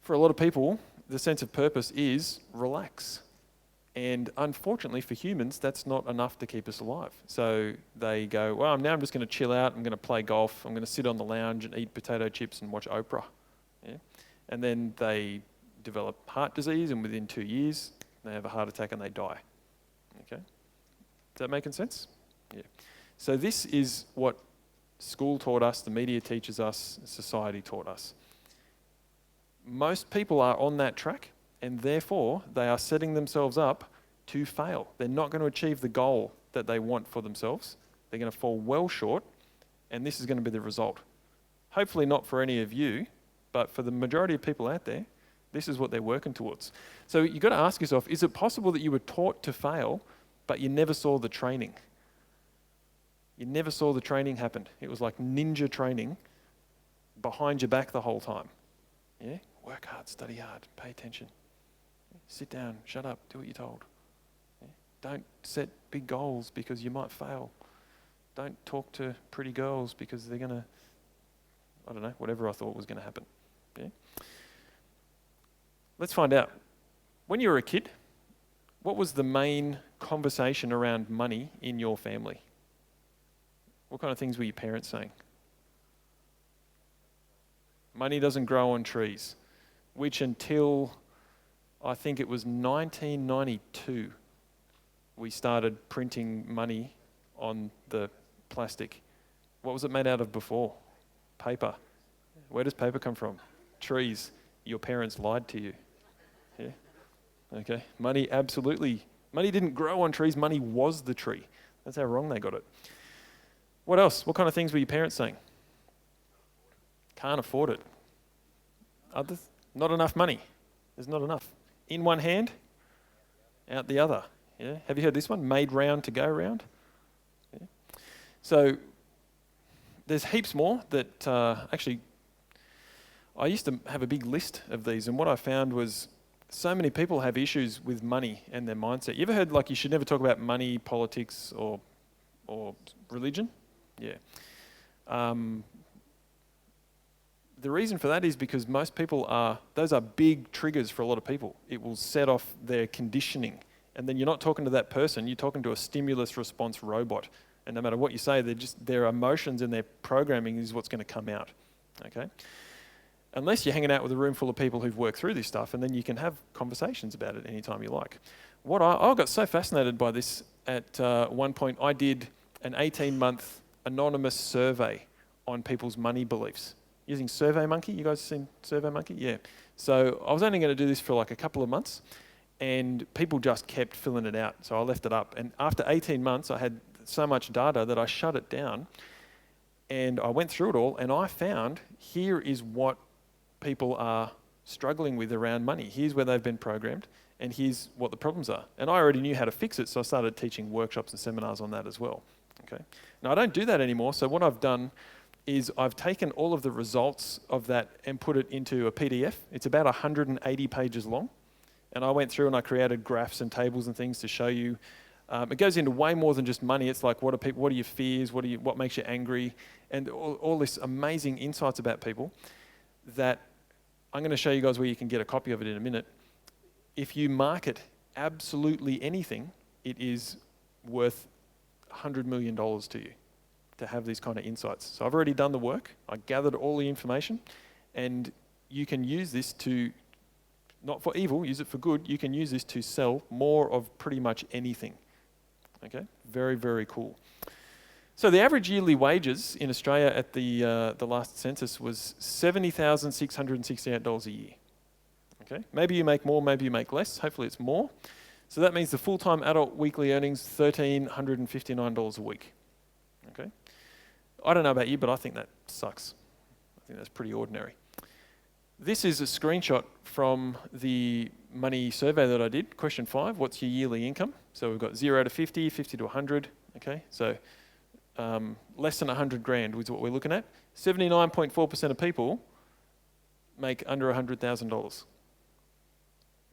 For a lot of people, the sense of purpose is relax. And unfortunately for humans, that's not enough to keep us alive. So they go, well, now I'm just going to chill out, I'm going to play golf, I'm going to sit on the lounge and eat potato chips and watch Oprah. Yeah? And then they develop heart disease, and within 2 years, they have a heart attack and they die. Okay? Is that making sense? Yeah. So this is what school taught us, the media teaches us, society taught us. Most people are on that track, and therefore they are setting themselves up to fail. They're not going to achieve the goal that they want for themselves. They're going to fall well short, and this is going to be the result. Hopefully not for any of you, but for the majority of people out there, this is what they're working towards. So you've got to ask yourself, is it possible that you were taught to fail, but you never saw the training? You never saw the training happen. It was like ninja training behind your back the whole time. Yeah? Work hard, study hard, pay attention. Sit down, shut up, do what you're told. Yeah? Don't set big goals because you might fail. Don't talk to pretty girls because they're going to, I don't know, whatever I thought was going to happen. Yeah? Let's find out. When you were a kid, what was the main conversation around money in your family? What kind of things were your parents saying? Money doesn't grow on trees, which until I think it was 1992, we started printing money on the plastic. What was it made out of before? Paper. Where does paper come from? Trees. Your parents lied to you. Yeah? Okay. Money didn't grow on trees. Money was the tree. That's how wrong they got it. What else? What kind of things were your parents saying? Can't afford it. Others? Not enough money. There's not enough. In one hand, out the other. Yeah. Have you heard this one? Made round to go round. Yeah. So there's heaps more that actually, I used to have a big list of these, and what I found was so many people have issues with money and their mindset. You ever heard like you should never talk about money, politics, or religion? Yeah. The reason for that is because most people those are big triggers for a lot of people. It will set off their conditioning. And then you're not talking to that person, you're talking to a stimulus response robot. And no matter what you say, their emotions and their programming is what's going to come out. Okay? Unless you're hanging out with a room full of people who've worked through this stuff, and then you can have conversations about it anytime you like. I got so fascinated by this at one point. I did an 18-month anonymous survey on people's money beliefs using SurveyMonkey. You guys seen SurveyMonkey? Yeah. So I was only going to do this for like a couple of months, and people just kept filling it out. So I left it up. And after 18 months, I had so much data that I shut it down, and I went through it all, and I found here is what people are struggling with around money. Here's where they've been programmed, and here's what the problems are. And I already knew how to fix it, so I started teaching workshops and seminars on that as well. Okay. Now, I don't do that anymore, so what I've done is I've taken all of the results of that and put it into a PDF. It's about 180 pages long. And I went through and I created graphs and tables and things to show you. It goes into way more than just money. It's like, what are your fears? What makes you angry? And all this amazing insights about people that I'm going to show you guys where you can get a copy of it in a minute. If you market absolutely anything, it is worth $100 million to you to have these kind of insights. So I've already done the work. I gathered all the information, and you can use this to, not for evil, use it for good. You can use this to sell more of pretty much anything. Okay, very, very cool. So the average yearly wages in Australia at the last census was $70,668 a year. Okay, maybe you make more, maybe you make less. Hopefully it's more. So that means the full-time adult weekly earnings $1,359 a week. Okay, I don't know about you, but I think that sucks. I think that's pretty ordinary. This is a screenshot from the money survey that I did. Question 5, what's your yearly income? So we've got 0 to 50, 50 to 100. Okay, so less than 100 grand is what we're looking at. 79.4% of people make under $100,000.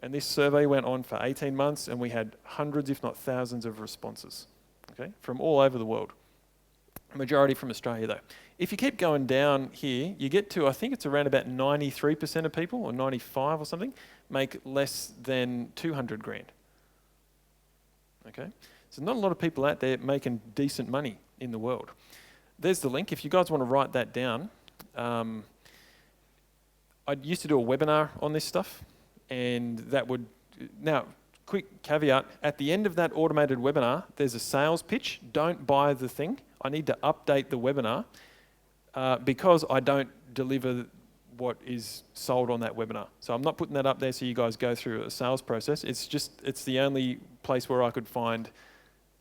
And this survey went on for 18 months, and we had hundreds, if not thousands, of responses, okay, from all over the world. Majority from Australia, though. If you keep going down here, you get to, I think it's around about 93% of people, or 95 or something, make less than 200 grand. Okay? So not a lot of people out there making decent money in the world. There's the link. If you guys want to write that down, I used to do a webinar on this stuff, and that would... Now, quick caveat, at the end of that automated webinar, there's a sales pitch. Don't buy the thing. I need to update the webinar because I don't deliver what is sold on that webinar. So I'm not putting that up there so you guys go through a sales process. It's the only place where I could find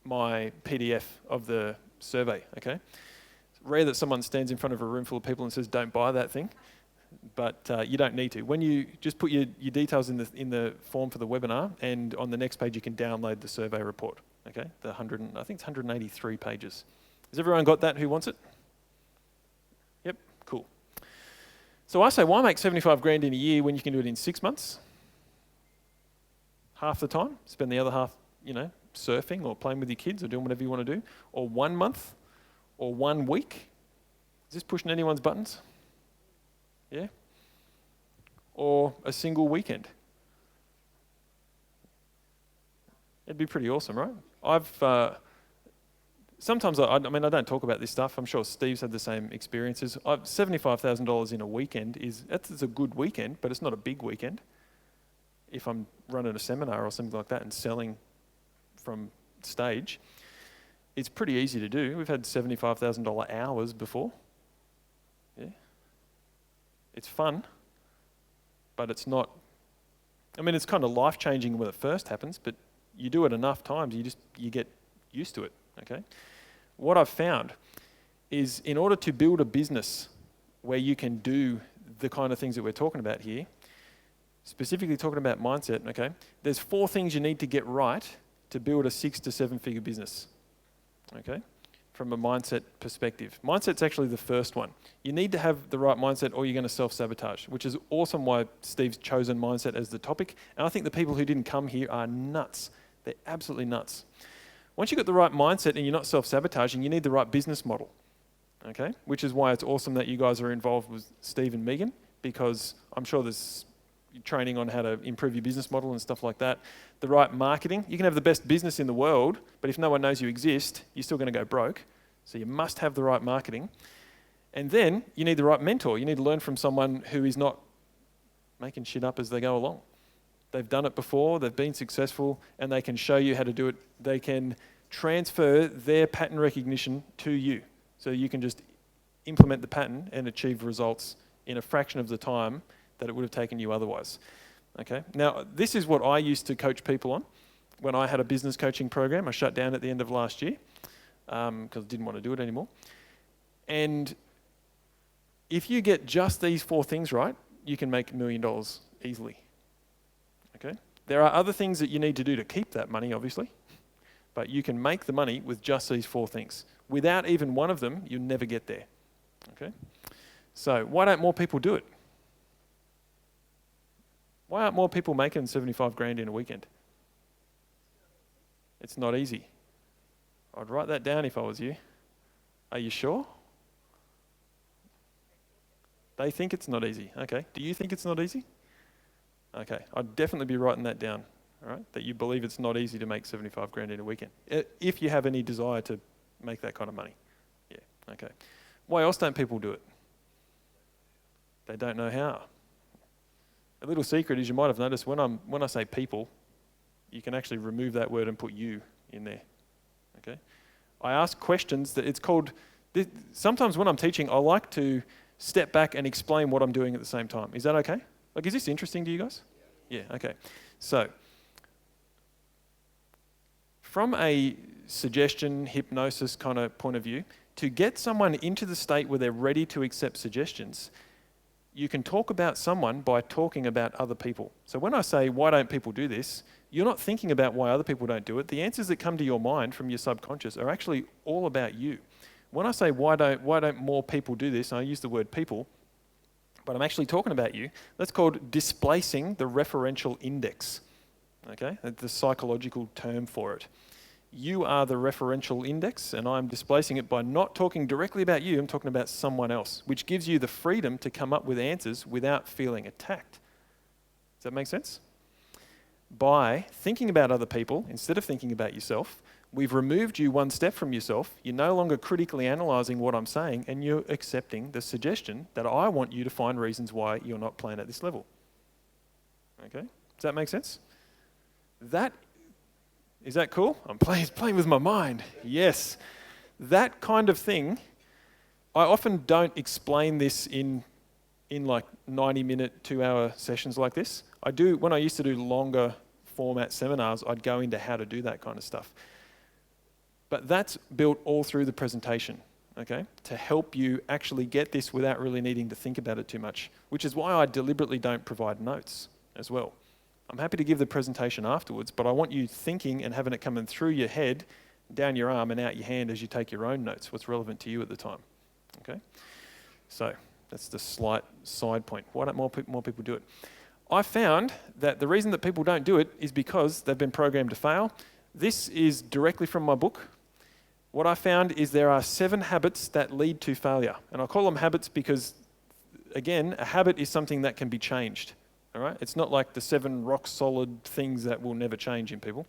my PDF of the survey, okay? It's rare that someone stands in front of a room full of people and says, don't buy that thing, but you don't need to. When you just put your details in the form for the webinar, and on the next page you can download the survey report, okay? I think it's 183 pages. Has everyone got that who wants it? Yep, cool. So I say, why make 75 grand in a year when you can do it in 6 months? Half the time, spend the other half, surfing or playing with your kids or doing whatever you want to do. Or 1 month or 1 week. Is this pushing anyone's buttons? Yeah? Or a single weekend. It'd be pretty awesome, right? Sometimes, I don't talk about this stuff. I'm sure Steve's had the same experiences. $75,000 in a weekend that's a good weekend, but it's not a big weekend. If I'm running a seminar or something like that and selling from stage, it's pretty easy to do. We've had $75,000 hours before. Yeah. It's fun, but it's not... it's kind of life-changing when it first happens, but you do it enough times, you get used to it, okay? What I've found is in order to build a business where you can do the kind of things that we're talking about here, specifically talking about mindset, okay, there's 4 things you need to get right to build a 6 to 7 figure business, okay? from a mindset perspective. Mindset's actually the first one. You need to have the right mindset or you're going to self-sabotage, which is awesome why Steve's chosen mindset as the topic. And I think the people who didn't come here are nuts. They're absolutely nuts. Once you've got the right mindset and you're not self-sabotaging, you need the right business model, okay? Which is why it's awesome that you guys are involved with Steve and Megan, because I'm sure there's training on how to improve your business model and stuff like that. The right marketing. You can have the best business in the world, but if no one knows you exist, you're still going to go broke. So you must have the right marketing. And then you need the right mentor. You need to learn from someone who is not making shit up as they go along. They've done it before, they've been successful, and they can show you how to do it. They can transfer their pattern recognition to you. So you can just implement the pattern and achieve results in a fraction of the time that it would have taken you otherwise. Okay. Now, this is what I used to coach people on when I had a business coaching program. I shut down at the end of last year because I didn't want to do it anymore. And if you get just these 4 things right, you can make $1 million easily. Okay. There are other things that you need to do to keep that money, obviously, but you can make the money with just these 4 things. Without even one of them, you'll never get there. Okay. So why don't more people do it? Why aren't more people making 75 grand in a weekend? It's not easy. I'd write that down if I was you. Are you sure? They think it's not easy. Okay. Do you think it's not easy? Okay. I'd definitely be writing that down. All right. That you believe it's not easy to make 75 grand in a weekend. If you have any desire to make that kind of money. Yeah. Okay. Why else don't people do it? They don't know how. A little secret is you might have noticed when I say people, you can actually remove that word and put you in there. Okay. I ask questions that it's called. Sometimes when I'm teaching, I like to step back and explain what I'm doing at the same time. Is that okay? Like, is this interesting to you guys? Yeah, okay. So, from a suggestion, hypnosis kind of point of view, to get someone into the state where they're ready to accept suggestions, you can talk about someone by talking about other people. So when I say, why don't people do this? You're not thinking about why other people don't do it. The answers that come to your mind from your subconscious are actually all about you. When I say, why don't more people do this? And I use the word people, but I'm actually talking about you. That's called displacing the referential index. Okay, that's the psychological term for it. You are the referential index, and I'm displacing it by not talking directly about you. I'm talking about someone else, which gives you the freedom to come up with answers without feeling attacked. Does that make sense? By thinking about other people instead of thinking about yourself, we've removed you one step from yourself. You're no longer critically analysing what I'm saying, and you're accepting the suggestion that I want you to find reasons why you're not playing at this level. Okay? Does that make sense? Is that cool? I'm playing with my mind. Yes. That kind of thing, I often don't explain this in like 90-minute, 2-hour sessions like this. When I used to do longer format seminars, I'd go into how to do that kind of stuff. But that's built all through the presentation, okay, to help you actually get this without really needing to think about it too much, which is why I deliberately don't provide notes as well. I'm happy to give the presentation afterwards, but I want you thinking and having it coming through your head, down your arm and out your hand as you take your own notes, what's relevant to you at the time. Okay? So that's the slight side point. Why don't more people do it? I found that the reason that people don't do it is because they've been programmed to fail. This is directly from my book. What I found is there are 7 habits that lead to failure. And I call them habits because, again, a habit is something that can be changed. All right? It's not like the 7 rock solid things that will never change in people.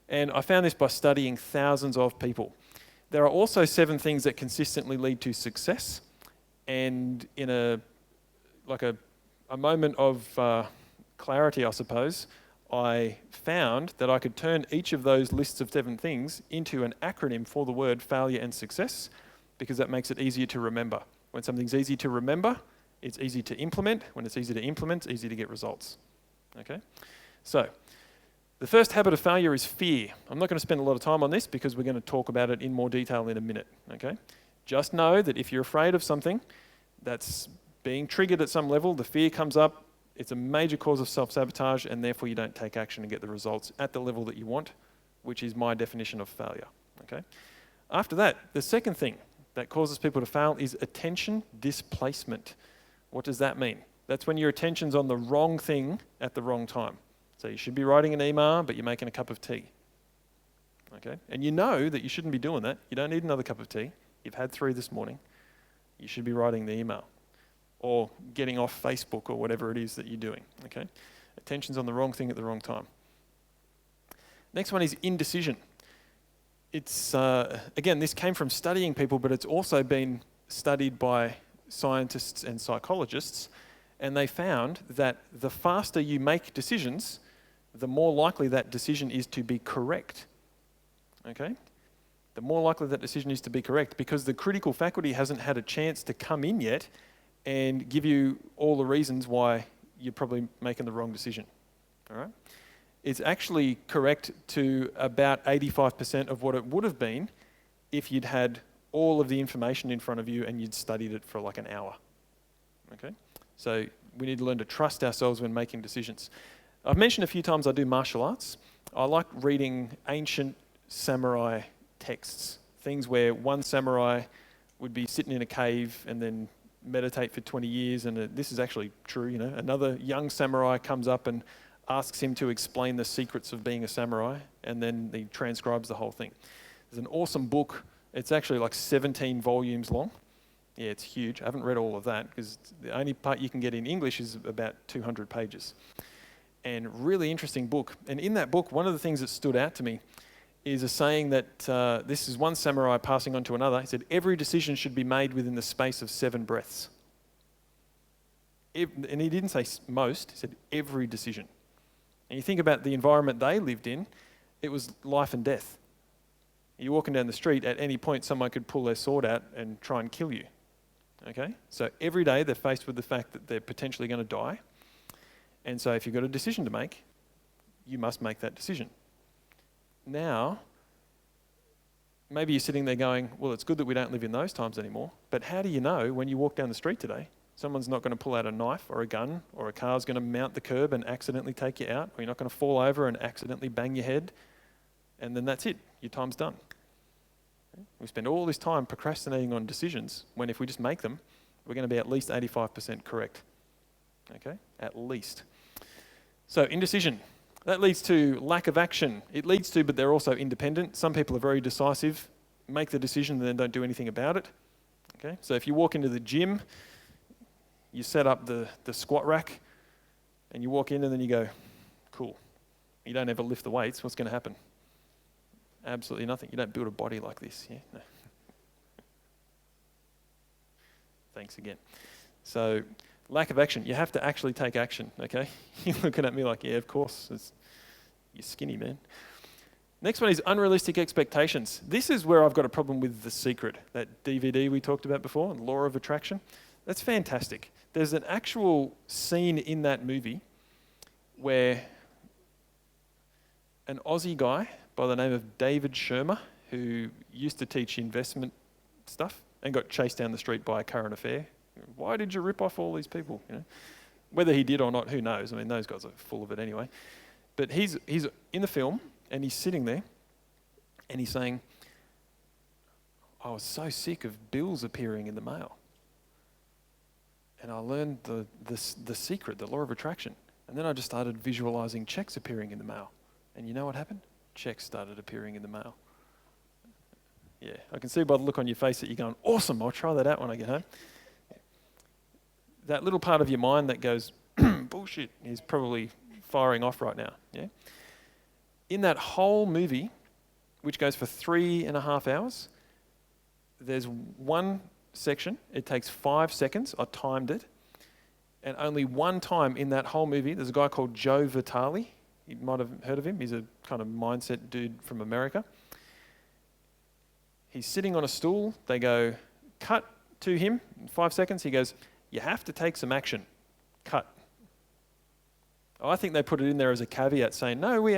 And I found this by studying thousands of people. There are also 7 things that consistently lead to success. And in a moment of clarity, I suppose, I found that I could turn each of those lists of 7 things into an acronym for the word failure and success, because that makes it easier to remember. When something's easy to remember, it's easy to implement. When it's easy to implement, it's easy to get results. Okay? So, the first habit of failure is fear. I'm not going to spend a lot of time on this because we're going to talk about it in more detail in a minute. Okay? Just know that if you're afraid of something that's being triggered at some level, the fear comes up, it's a major cause of self-sabotage, and therefore you don't take action and get the results at the level that you want, which is my definition of failure. Okay? After that, the second thing that causes people to fail is attention displacement. What does that mean? That's when your attention's on the wrong thing at the wrong time. So you should be writing an email, but you're making a cup of tea. Okay? And you know that you shouldn't be doing that. You don't need another cup of tea. You've had 3 this morning. You should be writing the email or getting off Facebook or whatever it is that you're doing. Okay? Attention's on the wrong thing at the wrong time. Next one is indecision. It's, again, this came from studying people, but it's also been studied by scientists and psychologists, and they found that the faster you make decisions, the more likely that decision is to be correct. Okay? The more likely that decision is to be correct, because the critical faculty hasn't had a chance to come in yet and give you all the reasons why you're probably making the wrong decision. All right? It's actually correct to about 85% of what it would have been if you'd had all of the information in front of you and you'd studied it for like an hour. Okay? So we need to learn to trust ourselves when making decisions. I've mentioned a few times I do martial arts. I like reading ancient samurai texts, things where one samurai would be sitting in a cave and then meditate for 20 years, and this is actually true, you know. Another young samurai comes up and asks him to explain the secrets of being a samurai, and then he transcribes the whole thing. There's an awesome book. It's actually like 17 volumes long. Yeah, it's huge. I haven't read all of that because the only part you can get in English is about 200 pages. And really interesting book. And in that book, one of the things that stood out to me is a saying that this is one samurai passing on to another. He said, every decision should be made within the space of 7 breaths. And he didn't say most, he said every decision. And you think about the environment they lived in, it was life and death. You're walking down the street, at any point someone could pull their sword out and try and kill you. Okay? So every day they're faced with the fact that they're potentially going to die. And so if you've got a decision to make, you must make that decision. Now, maybe you're sitting there going, well, it's good that we don't live in those times anymore, but how do you know when you walk down the street today, someone's not going to pull out a knife or a gun, or a car's going to mount the curb and accidentally take you out, or you're not going to fall over and accidentally bang your head, and then that's it, your time's done. We spend all this time procrastinating on decisions, when if we just make them, we're going to be at least 85% correct. Okay? At least. So, indecision. That leads to lack of action. It leads to, but they're also independent. Some people are very decisive, make the decision and then don't do anything about it. Okay? So if you walk into the gym, you set up the squat rack, and you walk in and then you go, cool. You don't ever lift the weights, what's going to happen? Absolutely nothing. You don't build a body like this. Yeah? No. Thanks again. So, lack of action. You have to actually take action, okay? You're looking at me like, yeah, of course. You're skinny, man. Next one is unrealistic expectations. This is where I've got a problem with The Secret, that DVD we talked about before, Law of Attraction. That's fantastic. There's an actual scene in that movie where an Aussie guy by the name of David Shermer, who used to teach investment stuff and got chased down the street by a current affair. Why did you rip off all these people? You know, whether he did or not, who knows? I mean, those guys are full of it anyway. But he's in the film and he's sitting there and he's saying, I was so sick of bills appearing in the mail. And I learned the secret, the law of attraction. And then I just started visualizing checks appearing in the mail. And you know what happened? Checks started appearing in the mail. Yeah, I can see by the look on your face that you're going, awesome, I'll try that out when I get home. That little part of your mind that goes, bullshit, is probably firing off right now. Yeah. In that whole movie, which goes for 3.5 hours, there's one section, it takes 5 seconds, I timed it, and only one time in that whole movie, there's a guy called Joe Vitale. You might have heard of him. He's a kind of mindset dude from America. He's sitting on a stool. They go, cut to him in 5 seconds. He goes, you have to take some action. Cut. Oh, I think they put it in there as a caveat saying, no, we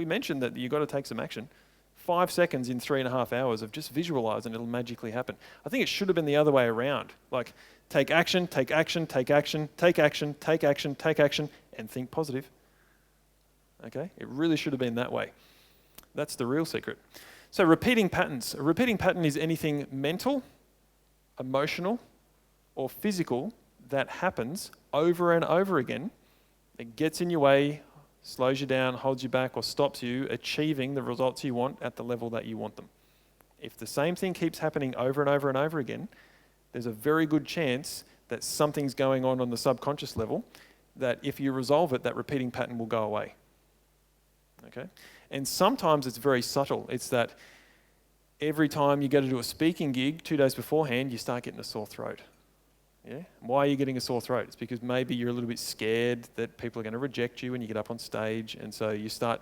mentioned that you've got to take some action. 5 seconds in 3.5 hours of just visualize and it'll magically happen. I think it should have been the other way around. Like, take action, take action, take action, take action, take action, take action, and think positive. Okay? It really should have been that way. That's the real secret. So repeating patterns. A repeating pattern is anything mental, emotional, or physical that happens over and over again. It gets in your way, slows you down, holds you back, or stops you achieving the results you want at the level that you want them. If the same thing keeps happening over and over and over again, there's a very good chance that something's going on the subconscious level, that if you resolve it, that repeating pattern will go away. Okay? And sometimes it's very subtle. It's that every time you go to do a speaking gig 2 days beforehand, you start getting a sore throat. Yeah? Why are you getting a sore throat? It's because maybe you're a little bit scared that people are going to reject you when you get up on stage, and so you start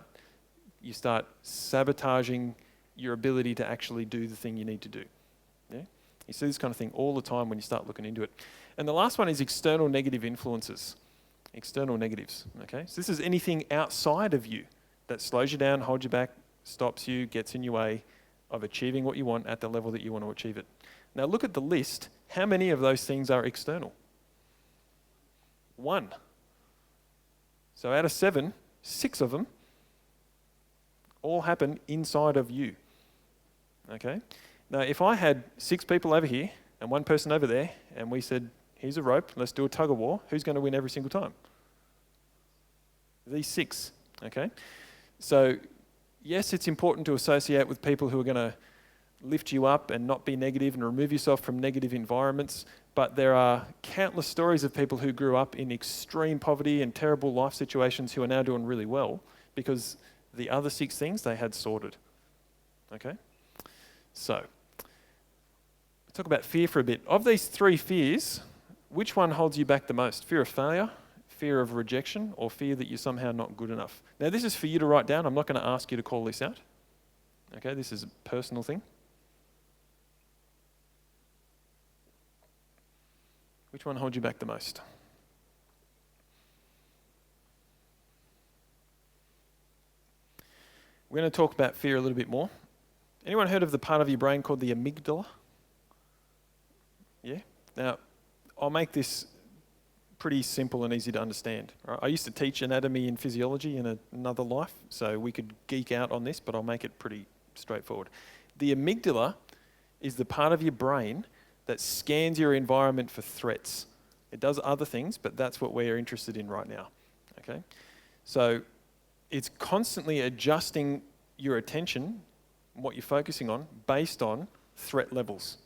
sabotaging your ability to actually do the thing you need to do. Yeah? You see this kind of thing all the time when you start looking into it. And the last one is external negative influences. External negatives. Okay? So this is anything outside of you that slows you down, holds you back, stops you, gets in your way of achieving what you want at the level that you want to achieve it. Now look at the list. How many of those things are external? 1. So out of 7, 6 of them all happen inside of you. Okay? Now if I had 6 people over here and 1 person over there, and we said, here's a rope, let's do a tug of war, who's going to win every single time? These 6. Okay? So yes, it's important to associate with people who are going to lift you up and not be negative and remove yourself from negative environments, but there are countless stories of people who grew up in extreme poverty and terrible life situations who are now doing really well because the other 6 things they had sorted. Okay? So, let's talk about fear for a bit. Of these 3 fears, which one holds you back the most? Fear of failure, fear of rejection, or fear that you're somehow not good enough? Now this is for you to write down. I'm not going to ask you to call this out. Okay, this is a personal thing. Which one holds you back the most? We're going to talk about fear a little bit more. Anyone heard of the part of your brain called the amygdala? Yeah? Now, I'll make this pretty simple and easy to understand. Right? I used to teach anatomy and physiology in another life, so we could geek out on this, but I'll make it pretty straightforward. The amygdala is the part of your brain that scans your environment for threats. It does other things, but that's what we're interested in right now. Okay? So it's constantly adjusting your attention, what you're focusing on, based on threat levels.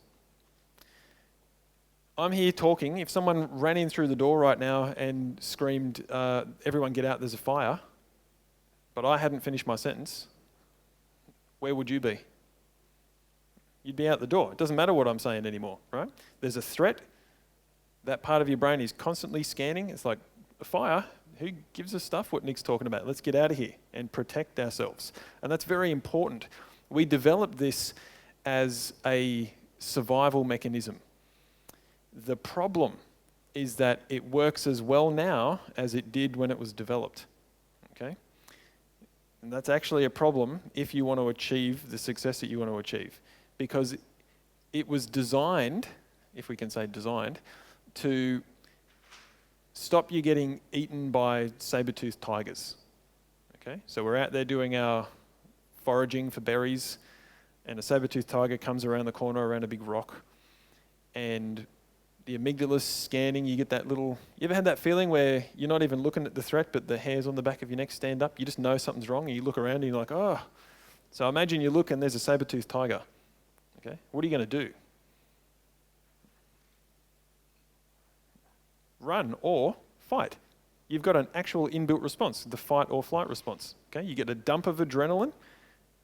I'm here talking. If someone ran in through the door right now and screamed, everyone get out, there's a fire, but I hadn't finished my sentence, where would you be? You'd be out the door. It doesn't matter what I'm saying anymore, right? There's a threat. That part of your brain is constantly scanning. It's like, a fire? Who gives a stuff what Nick's talking about? Let's get out of here and protect ourselves. And that's very important. We developed this as a survival mechanism. The problem is that it works as well now as it did when it was developed. Okay? And that's actually a problem if you want to achieve the success that you want to achieve. Because it was designed, if we can say designed, to stop you getting eaten by saber-toothed tigers. Okay? So we're out there doing our foraging for berries, and a saber-toothed tiger comes around the corner around a big rock, and the amygdala's scanning. You get that little... You ever had that feeling where you're not even looking at the threat, but the hairs on the back of your neck stand up? You just know something's wrong, and you look around and you're like, oh. So imagine you look and there's a saber-toothed tiger. Okay? What are you going to do? Run or fight. You've got an actual inbuilt response, the fight or flight response. Okay? You get a dump of adrenaline.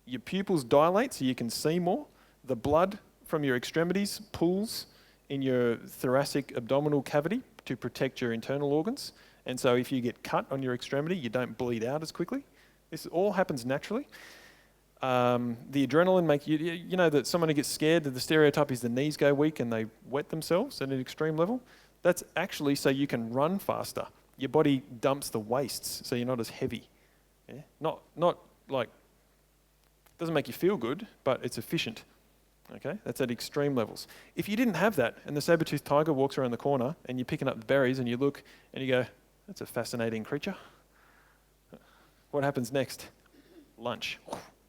Your pupils dilate so you can see more. The blood from your extremities pools in your thoracic abdominal cavity to protect your internal organs. And so if you get cut on your extremity, you don't bleed out as quickly. This all happens naturally. The adrenaline make you know that someone who gets scared, that the stereotype is the knees go weak and they wet themselves at an extreme level. That's actually so you can run faster. Your body dumps the wastes so you're not as heavy. Yeah? Not like, doesn't make you feel good, but it's efficient. Okay, that's at extreme levels. If you didn't have that and the saber-toothed tiger walks around the corner and you're picking up the berries and you look and you go, that's a fascinating creature. What happens next? Lunch.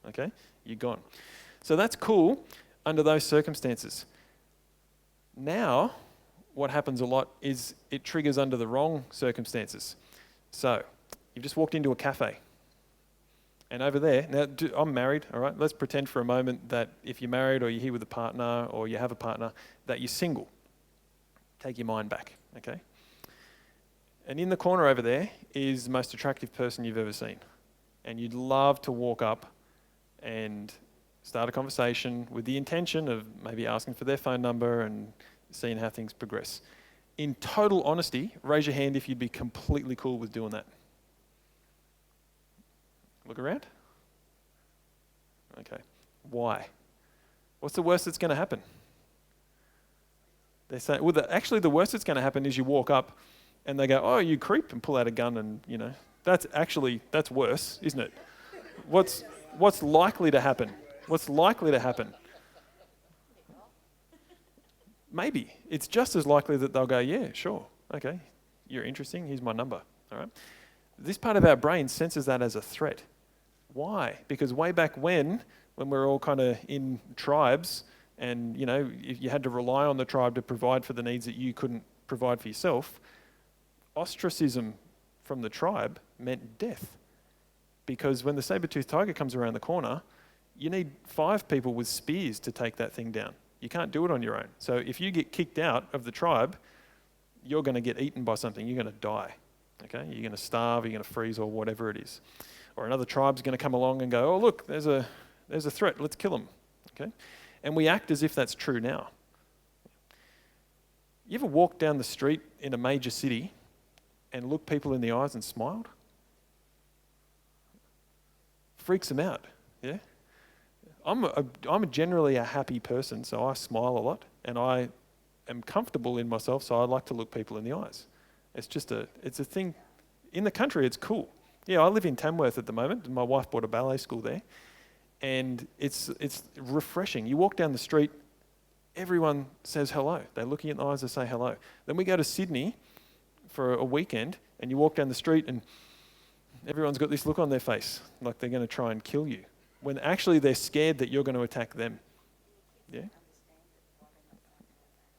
Okay, you're gone. So that's cool under those circumstances. Now, what happens a lot is it triggers under the wrong circumstances. So, you've just walked into a cafe. And over there, now I'm married, all right? Let's pretend for a moment that if you're married or you're here with a partner or you have a partner, that you're single. Take your mind back, okay? And in the corner over there is the most attractive person you've ever seen. And you'd love to walk up and start a conversation with the intention of maybe asking for their phone number and seeing how things progress. In total honesty, raise your hand if you'd be completely cool with doing that. Look around. Okay. Why? What's the worst that's going to happen? They say, well, actually the worst that's going to happen is you walk up and they go, oh, you creep, and pull out a gun and, that's worse, isn't it? What's likely to happen? What's likely to happen? Maybe. It's just as likely that they'll go, yeah, sure, okay, you're interesting, here's my number, all right? This part of our brain senses that as a threat. Why? Because way back when we're all kind of in tribes and, if you had to rely on the tribe to provide for the needs that you couldn't provide for yourself, ostracism from the tribe meant death. Because when the saber-toothed tiger comes around the corner, you need 5 people with spears to take that thing down. You can't do it on your own. So if you get kicked out of the tribe, you're going to get eaten by something. You're going to die. Okay? You're going to starve, you're going to freeze, or whatever it is. Or another tribe's going to come along and go, oh, look, there's a threat, let's kill them. Okay? And we act as if that's true now. You ever walked down the street in a major city and looked people in the eyes and smiled? Freaks them out, yeah? I'm generally a happy person, so I smile a lot, and I am comfortable in myself, so I like to look people in the eyes. It's a thing. In the country, it's cool. Yeah, I live in Tamworth at the moment, and my wife bought a ballet school there, and it's refreshing. You walk down the street, everyone says hello. They look you in the eyes and say hello. Then we go to Sydney for a weekend, and you walk down the street, and everyone's got this look on their face, like they're going to try and kill you, when actually they're scared that you're going to attack them. Yeah?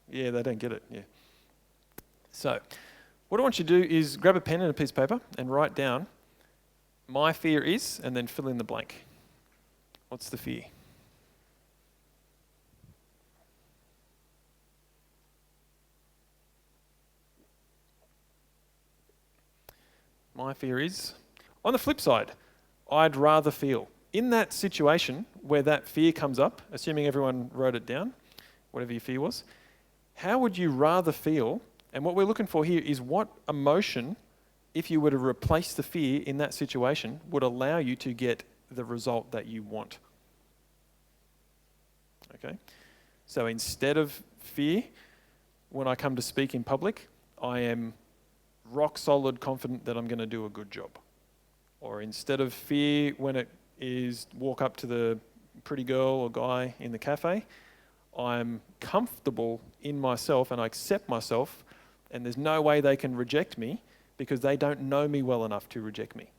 Yeah, they don't get it, yeah. So, what I want you to do is grab a pen and a piece of paper and write down, my fear is, and then fill in the blank. What's the fear? My fear is. On the flip side, I'd rather feel. In that situation where that fear comes up, assuming everyone wrote it down, whatever your fear was, how would you rather feel? And what we're looking for here is what emotion, if you were to replace the fear in that situation, would allow you to get the result that you want. Okay? So instead of fear, when I come to speak in public, I am rock solid confident that I'm going to do a good job. Or instead of fear, when it is walk up to the pretty girl or guy in the cafe, I'm comfortable in myself and I accept myself, and there's no way they can reject me because they don't know me well enough to reject me.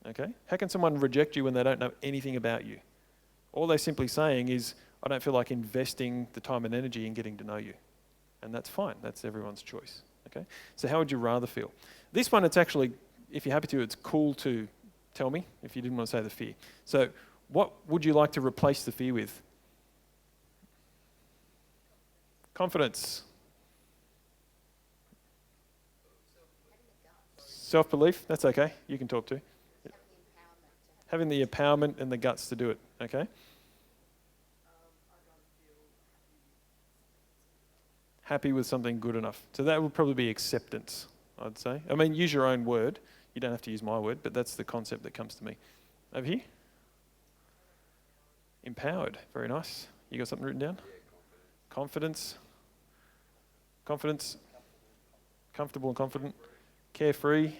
Okay? How can someone reject you when they don't know anything about you? All they're simply saying is, I don't feel like investing the time and energy in getting to know you. And that's fine. That's everyone's choice. Okay? So how would you rather feel? This one, it's actually, if you're happy to, it's cool to tell me if you didn't want to say the fear. So what would you like to replace the fear with? Confidence. Self-belief, that's okay. You can talk too. Having the empowerment and the guts to do it, okay? Happy with something good enough. So that would probably be acceptance, I'd say. I mean, use your own word. You don't have to use my word, but that's the concept that comes to me. Over here? Empowered, very nice. You got something written down? Confidence. Confidence. Comfortable and confident. Carefree.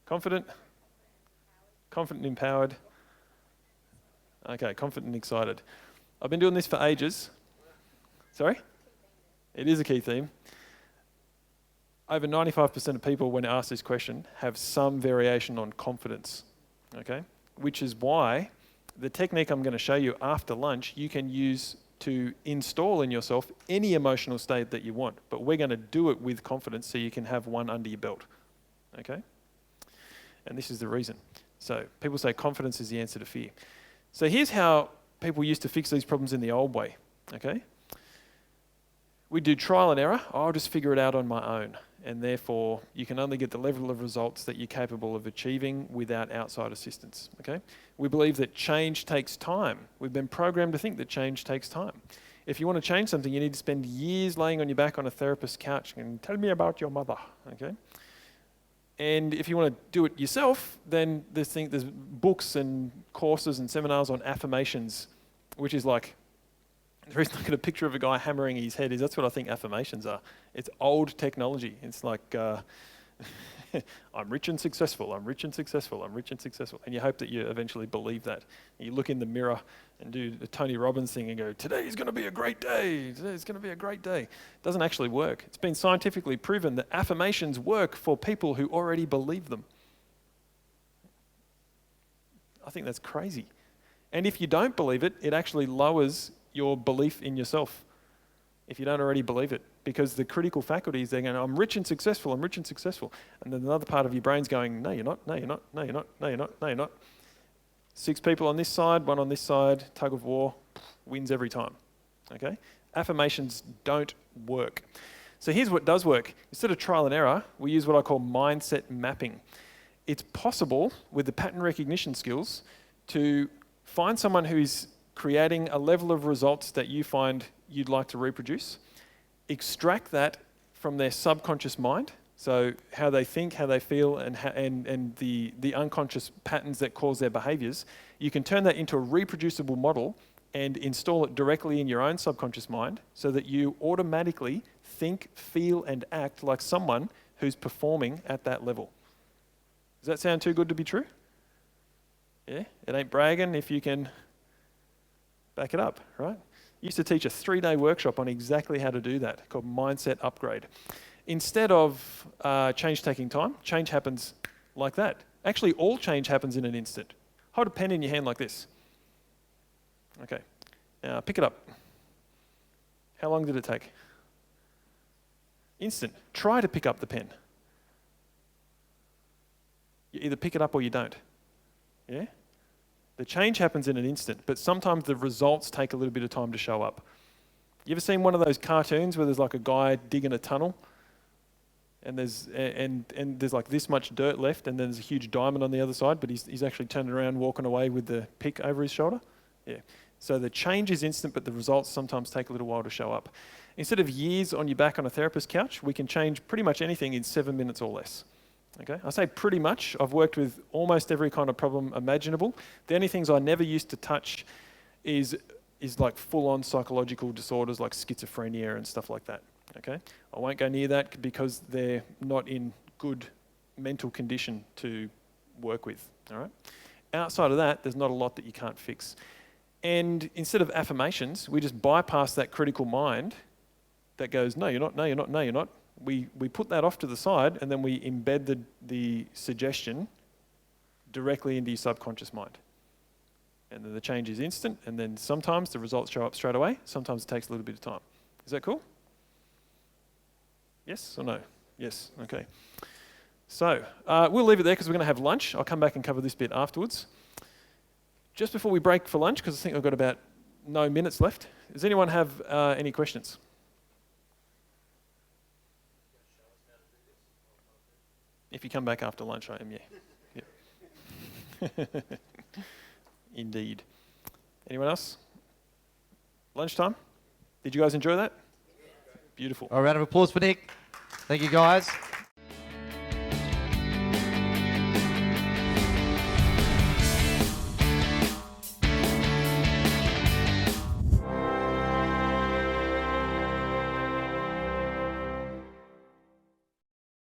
Confident. Confident and empowered. Okay, confident and excited. I've been doing this for ages. Sorry? It is a key theme. Over 95% of people, when asked this question, have some variation on confidence. Okay? Which is why the technique I'm going to show you after lunch, you can use to install in yourself any emotional state that you want. But we're going to do it with confidence so you can have one under your belt. Okay? And this is the reason. So people say confidence is the answer to fear. So here's how people used to fix these problems in the old way. Okay? We do trial and error. I'll just figure it out on my own. And therefore, you can only get the level of results that you're capable of achieving without outside assistance. Okay? We believe that change takes time. We've been programmed to think that change takes time. If you want to change something, you need to spend years laying on your back on a therapist's couch and tell me about your mother. Okay? And if you want to do it yourself, then there's books and courses and seminars on affirmations, which is like, the reason I got a picture of a guy hammering his head is that's what I think affirmations are. It's old technology. It's like, I'm rich and successful, I'm rich and successful, I'm rich and successful. And you hope that you eventually believe that. You look in the mirror and do the Tony Robbins thing and go, today's going to be a great day, today's going to be a great day. It doesn't actually work. It's been scientifically proven that affirmations work for people who already believe them. I think that's crazy. And if you don't believe it, it actually lowers your belief in yourself if you don't already believe it. Because the critical faculties, they're going, I'm rich and successful, I'm rich and successful. And then another part of your brain's going, no, you're not, no, you're not, no, you're not, no, you're not, no, you're not. 6 people on this side, 1 on this side, tug of war, wins every time. Okay? Affirmations don't work. So here's what does work. Instead of trial and error, we use what I call mindset mapping. It's possible with the pattern recognition skills to find someone who is creating a level of results that you find you'd like to reproduce, extract that from their subconscious mind, so how they think, how they feel, and the unconscious patterns that cause their behaviours. You can turn that into a reproducible model and install it directly in your own subconscious mind so that you automatically think, feel, and act like someone who's performing at that level. Does that sound too good to be true? Yeah? It ain't bragging if you can back it up, right? Used to teach a 3-day workshop on exactly how to do that, called Mindset Upgrade. Instead of change taking time, change happens like that. Actually, all change happens in an instant. Hold a pen in your hand like this. Okay. Now, pick it up. How long did it take? Instant. Try to pick up the pen. You either pick it up or you don't. Yeah? The change happens in an instant, but sometimes the results take a little bit of time to show up. You ever seen one of those cartoons where there's like a guy digging a tunnel and there's like this much dirt left and then there's a huge diamond on the other side, but he's actually turning around walking away with the pick over his shoulder? Yeah. So the change is instant, but the results sometimes take a little while to show up. Instead of years on your back on a therapist's couch, we can change pretty much anything in 7 minutes or less. Okay, I say pretty much. I've worked with almost every kind of problem imaginable. The only things I never used to touch is like full-on psychological disorders like schizophrenia and stuff like that. Okay, I won't go near that because they're not in good mental condition to work with. All right. Outside of that, there's not a lot that you can't fix. And instead of affirmations, we just bypass that critical mind that goes, no, you're not, no, you're not, no, you're not. We put that off to the side and then we embed the suggestion directly into your subconscious mind. And then the change is instant, and then sometimes the results show up straight away, sometimes it takes a little bit of time. Is that cool? Yes or no? Yes, okay. So we'll leave it there because we're going to have lunch. I'll come back and cover this bit afterwards. Just before we break for lunch, because I think I've got about no minutes left, does anyone have any questions? If you come back after lunch, I am, yeah. Yep. Indeed. Anyone else? Lunchtime? Did you guys enjoy that? Beautiful. A round of applause for Nick. Thank you, guys.